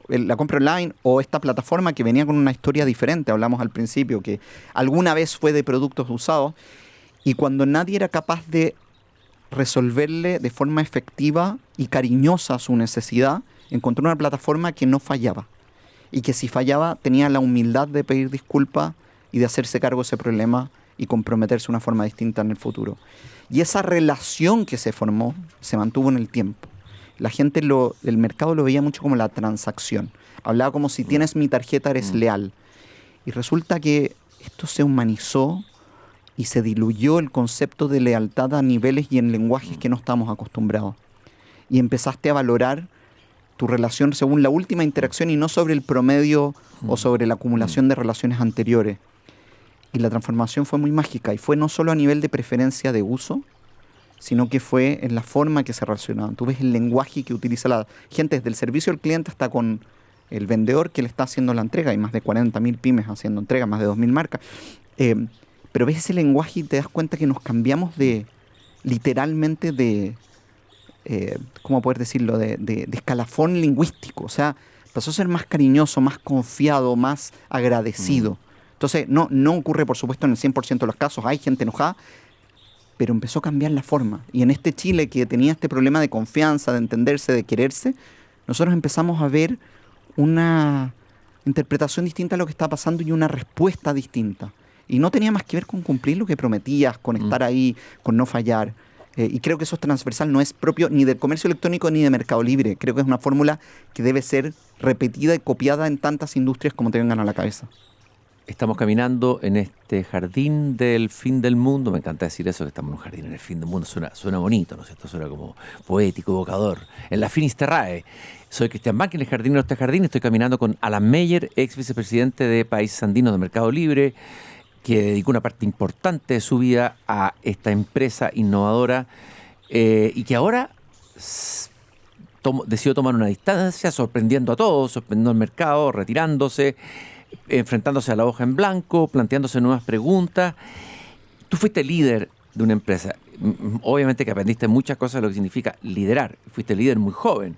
la compra online o esta plataforma que venía con una historia diferente. Hablamos al principio que alguna vez fue de productos usados y cuando nadie era capaz de resolverle de forma efectiva y cariñosa su necesidad, encontró una plataforma que no fallaba y que si fallaba tenía la humildad de pedir disculpas y de hacerse cargo de ese problema y comprometerse de una forma distinta en el futuro. Y esa relación que se formó se mantuvo en el tiempo. La gente, el mercado lo veía mucho como la transacción. Hablaba como si tienes mi tarjeta eres leal. Y resulta que esto se humanizó y se diluyó el concepto de lealtad a niveles y en lenguajes que no estamos acostumbrados. Y empezaste a valorar tu relación según la última interacción y no sobre el promedio o sobre la acumulación de relaciones anteriores. Y la transformación fue muy mágica y fue no solo a nivel de preferencia de uso, sino que fue en la forma que se relacionaban. Tú ves el lenguaje que utiliza la gente, desde el servicio al cliente hasta con el vendedor que le está haciendo la entrega. Hay más de 40.000 pymes haciendo entregas, más de 2.000 marcas. Pero ves ese lenguaje y te das cuenta que nos cambiamos literalmente de ¿cómo poder decirlo? De escalafón lingüístico. O sea, pasó a ser más cariñoso, más confiado, más agradecido. Entonces, no ocurre, por supuesto, en el 100% de los casos. Hay gente enojada, pero empezó a cambiar la forma. Y en este Chile que tenía este problema de confianza, de entenderse, de quererse, nosotros empezamos a ver una interpretación distinta a lo que estaba pasando y una respuesta distinta. Y no tenía más que ver con cumplir lo que prometías, con estar ahí, con no fallar. Y creo que eso es transversal, no es propio ni del comercio electrónico ni de Mercado Libre. Creo que es una fórmula que debe ser repetida y copiada en tantas industrias como te vengan a la cabeza. Estamos caminando en este jardín del fin del mundo. Me encanta decir eso, que estamos en un jardín en el fin del mundo. Suena bonito, ¿no es cierto? Suena como poético, evocador. En la Finisterrae. Soy Cristian Banqui, en el jardín de este jardín. Estoy caminando con Alan Meyer, ex vicepresidente de Países Andinos de Mercado Libre, que dedicó una parte importante de su vida a esta empresa innovadora y que ahora decidió tomar una distancia, sorprendiendo a todos, sorprendiendo al mercado, retirándose, enfrentándose a la hoja en blanco, planteándose nuevas preguntas. Tú fuiste líder de una empresa. Obviamente que aprendiste muchas cosas de lo que significa liderar. Fuiste líder muy joven.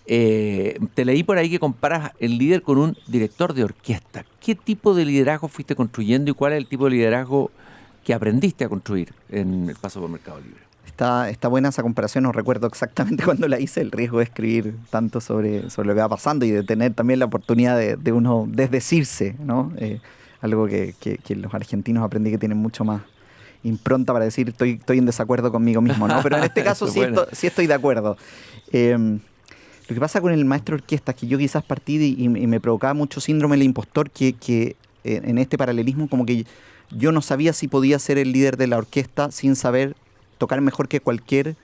Te leí por ahí que comparas el líder con un director de orquesta. ¿Qué tipo de liderazgo fuiste construyendo y cuál es el tipo de liderazgo que aprendiste a construir en el paso por Mercado Libre? Está buena esa comparación, no recuerdo exactamente cuándo la hice, el riesgo de escribir tanto sobre lo que va pasando y de tener también la oportunidad de uno desdecirse, ¿no? Algo que los argentinos aprendí que tienen mucho más impronta para decir estoy en desacuerdo conmigo mismo, ¿no? Pero en este caso sí estoy de acuerdo. Lo que pasa con el maestro de orquesta es que yo quizás partí y me provocaba mucho síndrome del impostor que en este paralelismo como que yo no sabía si podía ser el líder de la orquesta sin saber tocar mejor que cualquier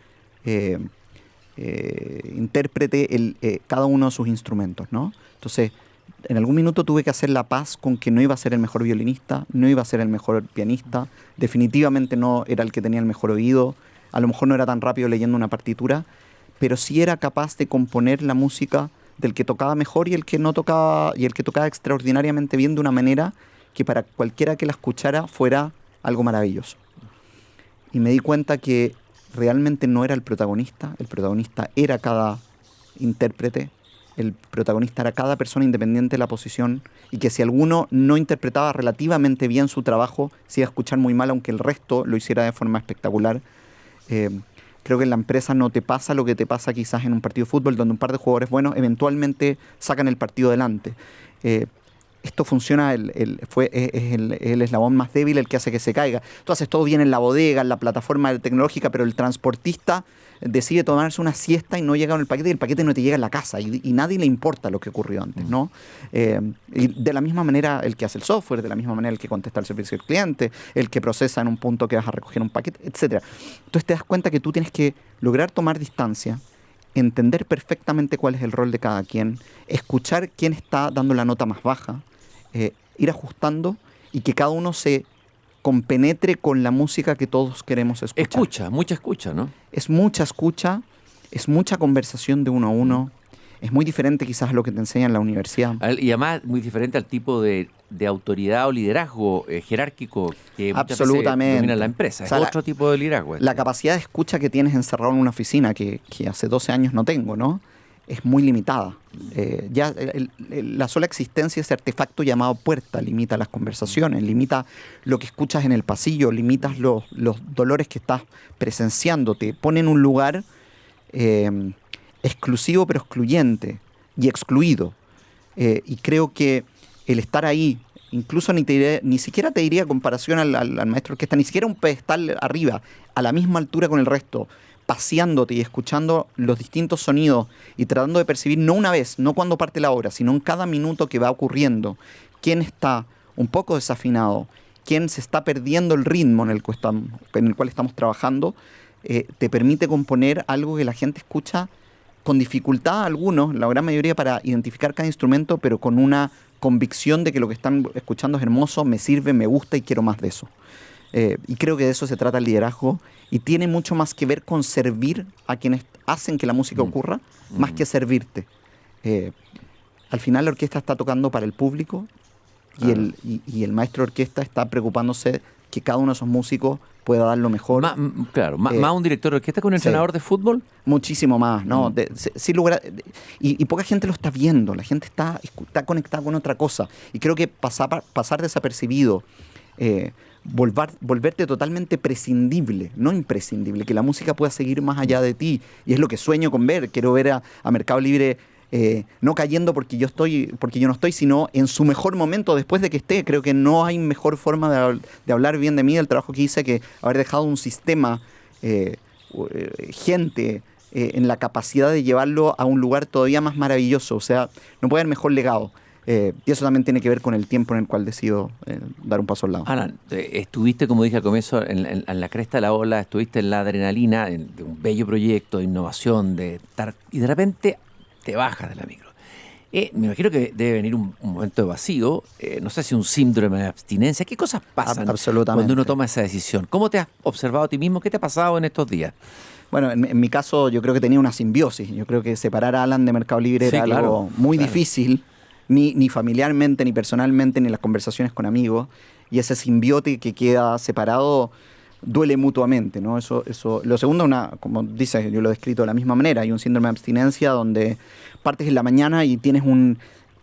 intérprete cada uno de sus instrumentos, ¿no? Entonces, en algún minuto tuve que hacer la paz con que no iba a ser el mejor violinista, no iba a ser el mejor pianista, definitivamente no era el que tenía el mejor oído, a lo mejor no era tan rápido leyendo una partitura, pero sí era capaz de componer la música del que tocaba mejor y el que no tocaba, y el que tocaba extraordinariamente bien de una manera que para cualquiera que la escuchara fuera algo maravilloso. Y me di cuenta que realmente no era el protagonista era cada intérprete, el protagonista era cada persona independiente de la posición, y que si alguno no interpretaba relativamente bien su trabajo, se iba a escuchar muy mal, aunque el resto lo hiciera de forma espectacular. Creo que en la empresa no te pasa lo que te pasa quizás en un partido de fútbol, donde un par de jugadores buenos eventualmente sacan el partido adelante. Esto funciona, es el eslabón más débil el que hace que se caiga. Tú haces todo bien en la bodega, en la plataforma tecnológica, pero el transportista decide tomarse una siesta y no llega con el paquete, y el paquete no te llega en la casa, y nadie le importa lo que ocurrió antes, ¿no? Y de la misma manera el que hace el software, de la misma manera el que contesta el servicio al cliente, el que procesa en un punto que vas a recoger un paquete, etc. Entonces te das cuenta que tú tienes que lograr tomar distancia, entender perfectamente cuál es el rol de cada quien, escuchar quién está dando la nota más baja, ir ajustando y que cada uno se compenetre con la música que todos queremos escuchar. Mucha escucha, ¿no? Es mucha escucha, es mucha conversación de uno a uno. Es muy diferente quizás a lo que te enseñan en la universidad. Y además muy diferente al tipo de autoridad o liderazgo jerárquico que muchas veces domina la empresa. O sea, es otro tipo de liderazgo. La capacidad de escucha que tienes encerrado en una oficina, que hace 12 años no tengo, ¿no? Es muy limitada. La sola existencia de ese artefacto llamado puerta limita las conversaciones, limita lo que escuchas en el pasillo, limitas los dolores que estás presenciando, te pone en un lugar exclusivo pero excluyente y excluido. Y creo que el estar ahí, incluso ni siquiera te diría comparación al maestro orquesta, ni siquiera un pedestal arriba, a la misma altura con el resto, paseándote y escuchando los distintos sonidos y tratando de percibir, no una vez, no cuando parte la obra, sino en cada minuto que va ocurriendo, quién está un poco desafinado, quién se está perdiendo el ritmo en el cual estamos trabajando, te permite componer algo que la gente escucha con dificultad algunos, la gran mayoría, para identificar cada instrumento, pero con una convicción de que lo que están escuchando es hermoso, me sirve, me gusta y quiero más de eso. Y creo que de eso se trata el liderazgo, y tiene mucho más que ver con servir a quienes hacen que la música ocurra, más que servirte. Al final la orquesta está tocando para el público, y el maestro de orquesta está preocupándose que cada uno de esos músicos pueda dar lo mejor. Más un director de orquesta que un entrenador de fútbol. Muchísimo más, ¿no? Sin lugar y poca gente lo está viendo, la gente está conectada con otra cosa. Y creo que pasar desapercibido, volverte totalmente prescindible, no imprescindible, que la música pueda seguir más allá de ti. Y es lo que sueño con ver. Quiero ver a Mercado Libre no cayendo porque yo no estoy, sino en su mejor momento después de que esté. Creo que no hay mejor forma de hablar bien de mí, del trabajo que hice, que haber dejado un sistema, gente, en la capacidad de llevarlo a un lugar todavía más maravilloso. O sea, no puede haber mejor legado. Y eso también tiene que ver con el tiempo en el cual decido dar un paso al lado. Alan, estuviste, como dije al comienzo, en la cresta de la ola, estuviste en la adrenalina de un bello proyecto de innovación, y de repente te bajas de la micro. Me imagino que debe venir un momento de vacío, no sé si un síndrome de abstinencia. ¿Qué cosas pasan cuando uno toma esa decisión? ¿Cómo te has observado a ti mismo? ¿Qué te ha pasado en estos días? Bueno, en mi caso yo creo que tenía una simbiosis. Yo creo que separar a Alan de Mercado Libre era algo muy difícil, ni familiarmente, ni personalmente, ni en las conversaciones con amigos. Y ese simbiote que queda separado duele mutuamente, ¿no? Eso. Lo segundo, como dices, yo lo he descrito de la misma manera. Hay un síndrome de abstinencia donde partes en la mañana y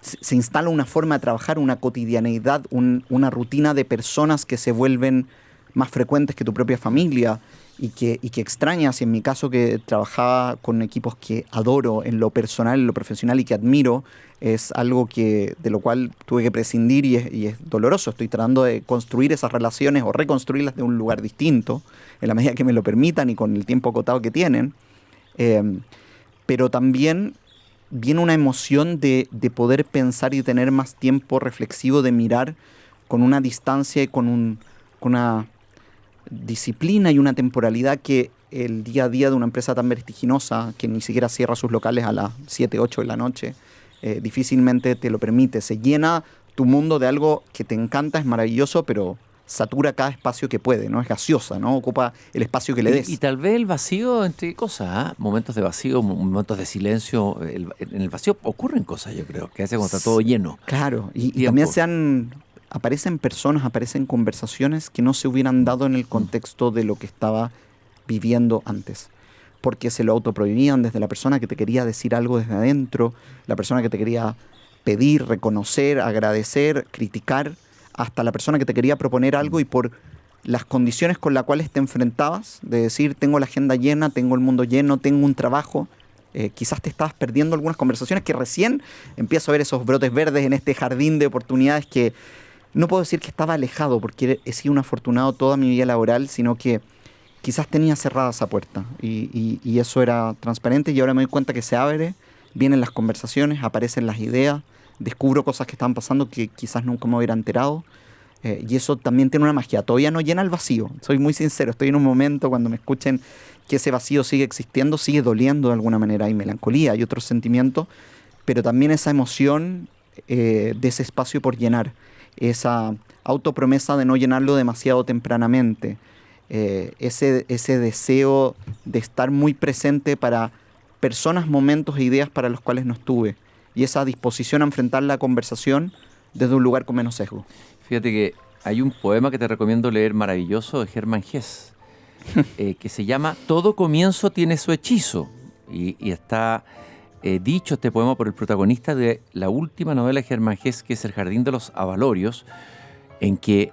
se instala una forma de trabajar, una cotidianeidad, una rutina de personas que se vuelven más frecuentes que tu propia familia y que extrañas. Y en mi caso, que trabajaba con equipos que adoro en lo personal, en lo profesional y que admiro, es algo de lo cual tuve que prescindir y es doloroso. Estoy tratando de construir esas relaciones o reconstruirlas de un lugar distinto, en la medida que me lo permitan y con el tiempo acotado que tienen. Pero también viene una emoción de poder pensar y tener más tiempo reflexivo, de mirar con una distancia y con una disciplina y una temporalidad que el día a día de una empresa tan vertiginosa, que ni siquiera cierra sus locales a las 7, 8 de la noche, difícilmente te lo permite. Se llena tu mundo de algo que te encanta, es maravilloso, pero satura cada espacio que puede, ¿no? Es gaseosa, ¿no? Ocupa el espacio que le des. Y tal vez el vacío, entre cosas, momentos de vacío, momentos de silencio, en el vacío ocurren cosas, yo creo, que a veces cuando está todo lleno. Claro, y también aparecen personas, aparecen conversaciones que no se hubieran dado en el contexto de lo que estaba viviendo antes. Porque se lo autoprohibían, desde la persona que te quería decir algo desde adentro, la persona que te quería pedir, reconocer, agradecer, criticar, hasta la persona que te quería proponer algo, y por las condiciones con las cuales te enfrentabas, de decir, tengo la agenda llena, tengo el mundo lleno, tengo un trabajo, quizás te estabas perdiendo algunas conversaciones que recién empiezo a ver esos brotes verdes en este jardín de oportunidades que no puedo decir que estaba alejado, porque he sido un afortunado toda mi vida laboral, sino que quizás tenía cerrada esa puerta y eso era transparente, y ahora me doy cuenta que se abre, vienen las conversaciones, aparecen las ideas, descubro cosas que están pasando que quizás nunca me hubiera enterado, y eso también tiene una magia. Todavía no llena el vacío, soy muy sincero, estoy en un momento, cuando me escuchen, que ese vacío sigue existiendo, sigue doliendo de alguna manera, hay melancolía, hay otros sentimientos, pero también esa emoción de ese espacio por llenar, esa autopromesa de no llenarlo demasiado tempranamente, ese deseo de estar muy presente para personas, momentos e ideas para los cuales no estuve, y esa disposición a enfrentar la conversación desde un lugar con menos sesgo. Fíjate que hay un poema que te recomiendo leer maravilloso de Hermann Hesse, que se llama Todo comienzo tiene su hechizo, y está dicho este poema por el protagonista de la última novela de Hermann Hesse, que es El jardín de los abalorios, en que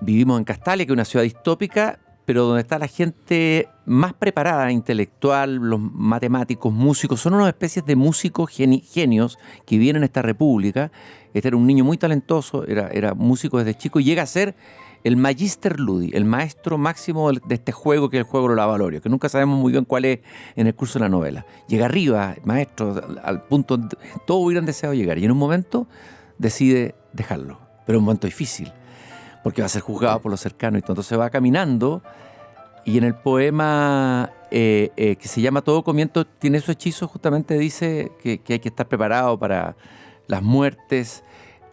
vivimos en Castalia, que es una ciudad distópica, pero donde está la gente más preparada, intelectual, los matemáticos, músicos. Son unas especies de músicos genios que viven en esta república. Este era un niño muy talentoso, era músico desde chico, y llega a ser el Magister Ludi, el maestro máximo de este juego, que es el juego de los abalorios, que nunca sabemos muy bien cuál es en el curso de la novela. Llega arriba, maestro, al punto donde todos hubieran deseado llegar, y en un momento decide dejarlo, pero es un momento difícil, porque va a ser juzgado por los cercanos, y entonces va caminando, y en el poema que se llama Todo Comienzo, tiene su hechizo, justamente dice que hay que estar preparado para las muertes,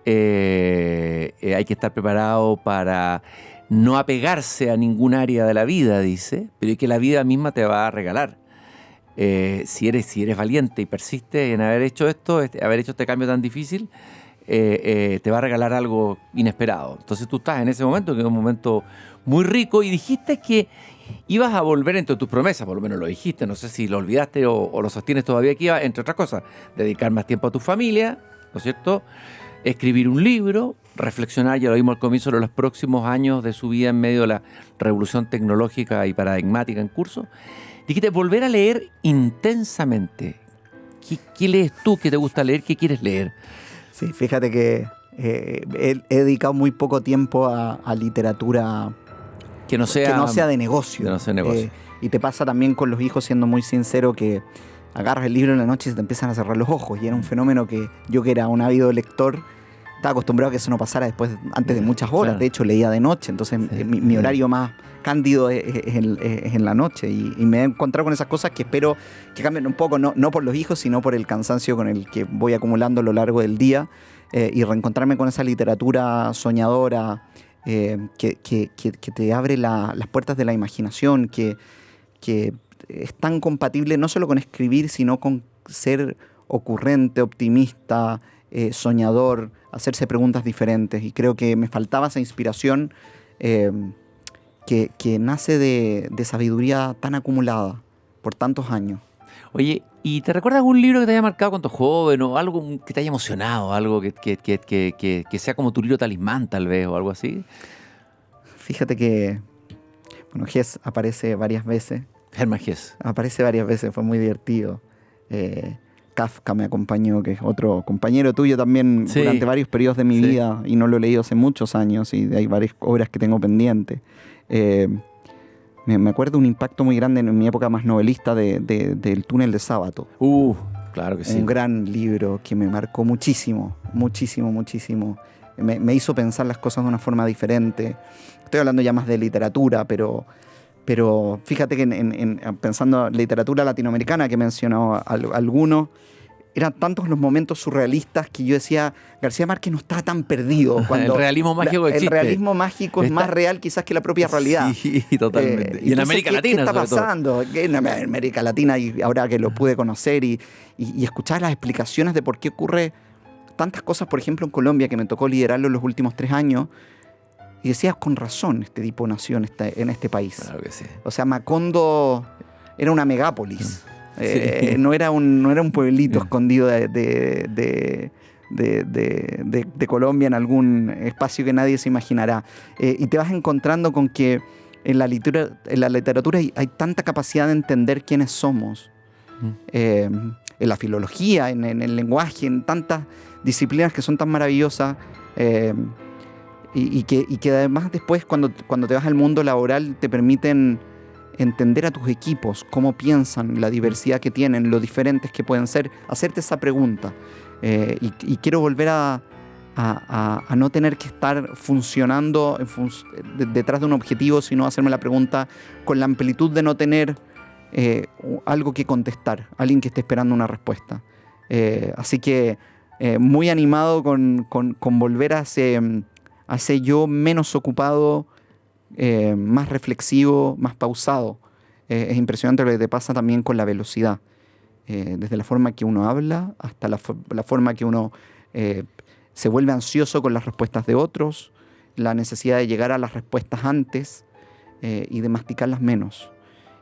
hay que estar preparado para no apegarse a ningún área de la vida, dice, pero que la vida misma te va a regalar. Si eres valiente y persistes en haber hecho esto, haber hecho este cambio tan difícil, te va a regalar algo inesperado. Entonces tú estás en ese momento, que es un momento muy rico, y dijiste que ibas a volver entre tus promesas, por lo menos lo dijiste, no sé si lo olvidaste o lo sostienes todavía, que iba, entre otras cosas, dedicar más tiempo a tu familia, ¿no es cierto?, escribir un libro, reflexionar, ya lo vimos al comienzo, de los próximos años de su vida en medio de la revolución tecnológica y paradigmática en curso. Dijiste volver a leer intensamente. ¿Qué lees tú? ¿Qué te gusta leer? ¿Qué quieres leer? Sí, fíjate que he dedicado muy poco tiempo a literatura que no sea de negocio. Que no sea negocio. Y te pasa también con los hijos, siendo muy sincero, que agarras el libro en la noche y se te empiezan a cerrar los ojos. Y era un fenómeno que yo, que era un ávido lector, estaba acostumbrado a que eso no pasara antes de muchas horas. Claro. De hecho, leía de noche. Entonces, sí, mi horario más cándido es en la noche. Y me he encontrado con esas cosas que espero que cambien un poco, no por los hijos, sino por el cansancio con el que voy acumulando a lo largo del día. Y reencontrarme con esa literatura soñadora que te abre las puertas de la imaginación, que es tan compatible no solo con escribir, sino con ser ocurrente, optimista, soñador, hacerse preguntas diferentes. Y creo que me faltaba esa inspiración que nace de sabiduría tan acumulada por tantos años. Oye, ¿y te recuerdas algún libro que te haya marcado cuando joven, o algo que te haya emocionado, algo que sea como tu libro talismán, tal vez, o algo así? Fíjate que, bueno, Hess aparece varias veces. Hermann Hesse. Aparece varias veces, fue muy divertido. Kafka me acompañó, que es otro compañero tuyo también, sí, durante varios periodos de mi vida, y no lo he leído hace muchos años, y hay varias obras que tengo pendientes. Me acuerdo un impacto muy grande en mi época más novelista del Túnel de Sábato. Claro que sí. Un gran libro que me marcó muchísimo, muchísimo, muchísimo. Me hizo pensar las cosas de una forma diferente. Estoy hablando ya más de literatura, pero fíjate que pensando en literatura latinoamericana, que mencionó alguno, eran tantos los momentos surrealistas que yo decía, García Márquez no está tan perdido. El realismo mágico existe. El realismo mágico es más real quizás que la propia realidad. Sí, totalmente. Y en América Latina, ¿qué está pasando? En América Latina, y ahora que lo pude conocer y escuchar las explicaciones de por qué ocurre tantas cosas, por ejemplo, en Colombia, que me tocó liderarlo en los últimos 3 años, y decías, con razón, este tipo nació en este país. Claro que sí. O sea, Macondo era una megápolis. Sí. No era un pueblito escondido de Colombia en algún espacio que nadie se imaginará. Y te vas encontrando con que en la literatura hay tanta capacidad de entender quiénes somos. En la filología, en el lenguaje, en tantas disciplinas que son tan maravillosas. Y que además después, cuando te vas al mundo laboral, te permiten entender a tus equipos, cómo piensan, la diversidad que tienen, lo diferentes que pueden ser, hacerte esa pregunta. Y quiero volver a no tener que estar funcionando detrás de un objetivo, sino hacerme la pregunta con la amplitud de no tener algo que contestar, alguien que esté esperando una respuesta. Así que muy animado con volver a ese yo menos ocupado, más reflexivo, más pausado. Es impresionante lo que te pasa también con la velocidad. Desde la forma que uno habla hasta la forma que uno se vuelve ansioso con las respuestas de otros, la necesidad de llegar a las respuestas antes y de masticarlas menos.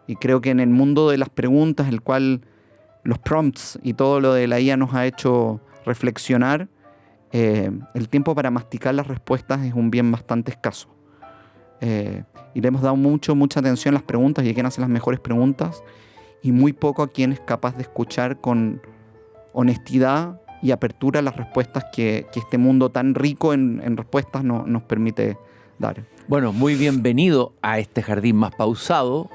Y creo que en el mundo de las preguntas, el cual los prompts y todo lo de la IA nos ha hecho reflexionar, el tiempo para masticar las respuestas es un bien bastante escaso. Y le hemos dado mucha atención a las preguntas y a quién hace las mejores preguntas, y muy poco a quién es capaz de escuchar con honestidad y apertura las respuestas que este mundo tan rico en respuestas nos permite dar. Bueno, muy bienvenido a este jardín más pausado,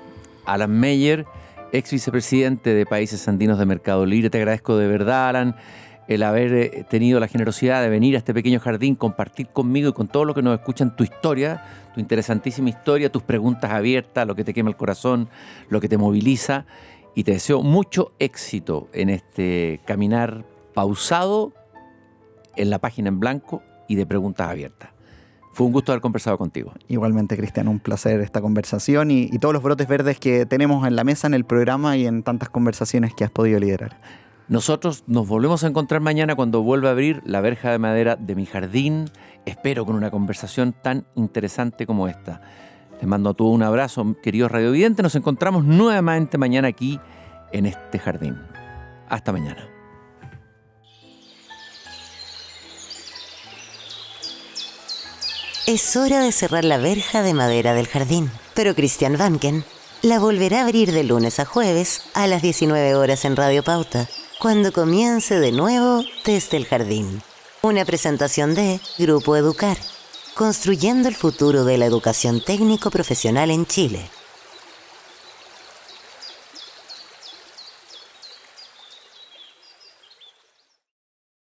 Alan Meyer, ex vicepresidente de Países Andinos de Mercado Libre. Te agradezco de verdad, Alan, el haber tenido la generosidad de venir a este pequeño jardín, compartir conmigo y con todos los que nos escuchan tu historia, tu interesantísima historia, tus preguntas abiertas, lo que te quema el corazón, lo que te moviliza. Y te deseo mucho éxito en este caminar pausado, en la página en blanco y de preguntas abiertas. Fue un gusto haber conversado contigo. Igualmente, Cristian, un placer esta conversación y todos los brotes verdes que tenemos en la mesa, en el programa y en tantas conversaciones que has podido liderar. Nosotros nos volvemos a encontrar mañana cuando vuelva a abrir la verja de madera de mi jardín. Espero con una conversación tan interesante como esta. Les mando a todos un abrazo, queridos radiovidentes. Nos encontramos nuevamente mañana aquí en este jardín. Hasta mañana. Es hora de cerrar la verja de madera del jardín, pero Christian Vanken la volverá a abrir de lunes a jueves a las 19 horas en Radio Pauta, cuando comience de nuevo Desde el Jardín. Una presentación de Grupo Educar, construyendo el futuro de la educación técnico-profesional en Chile.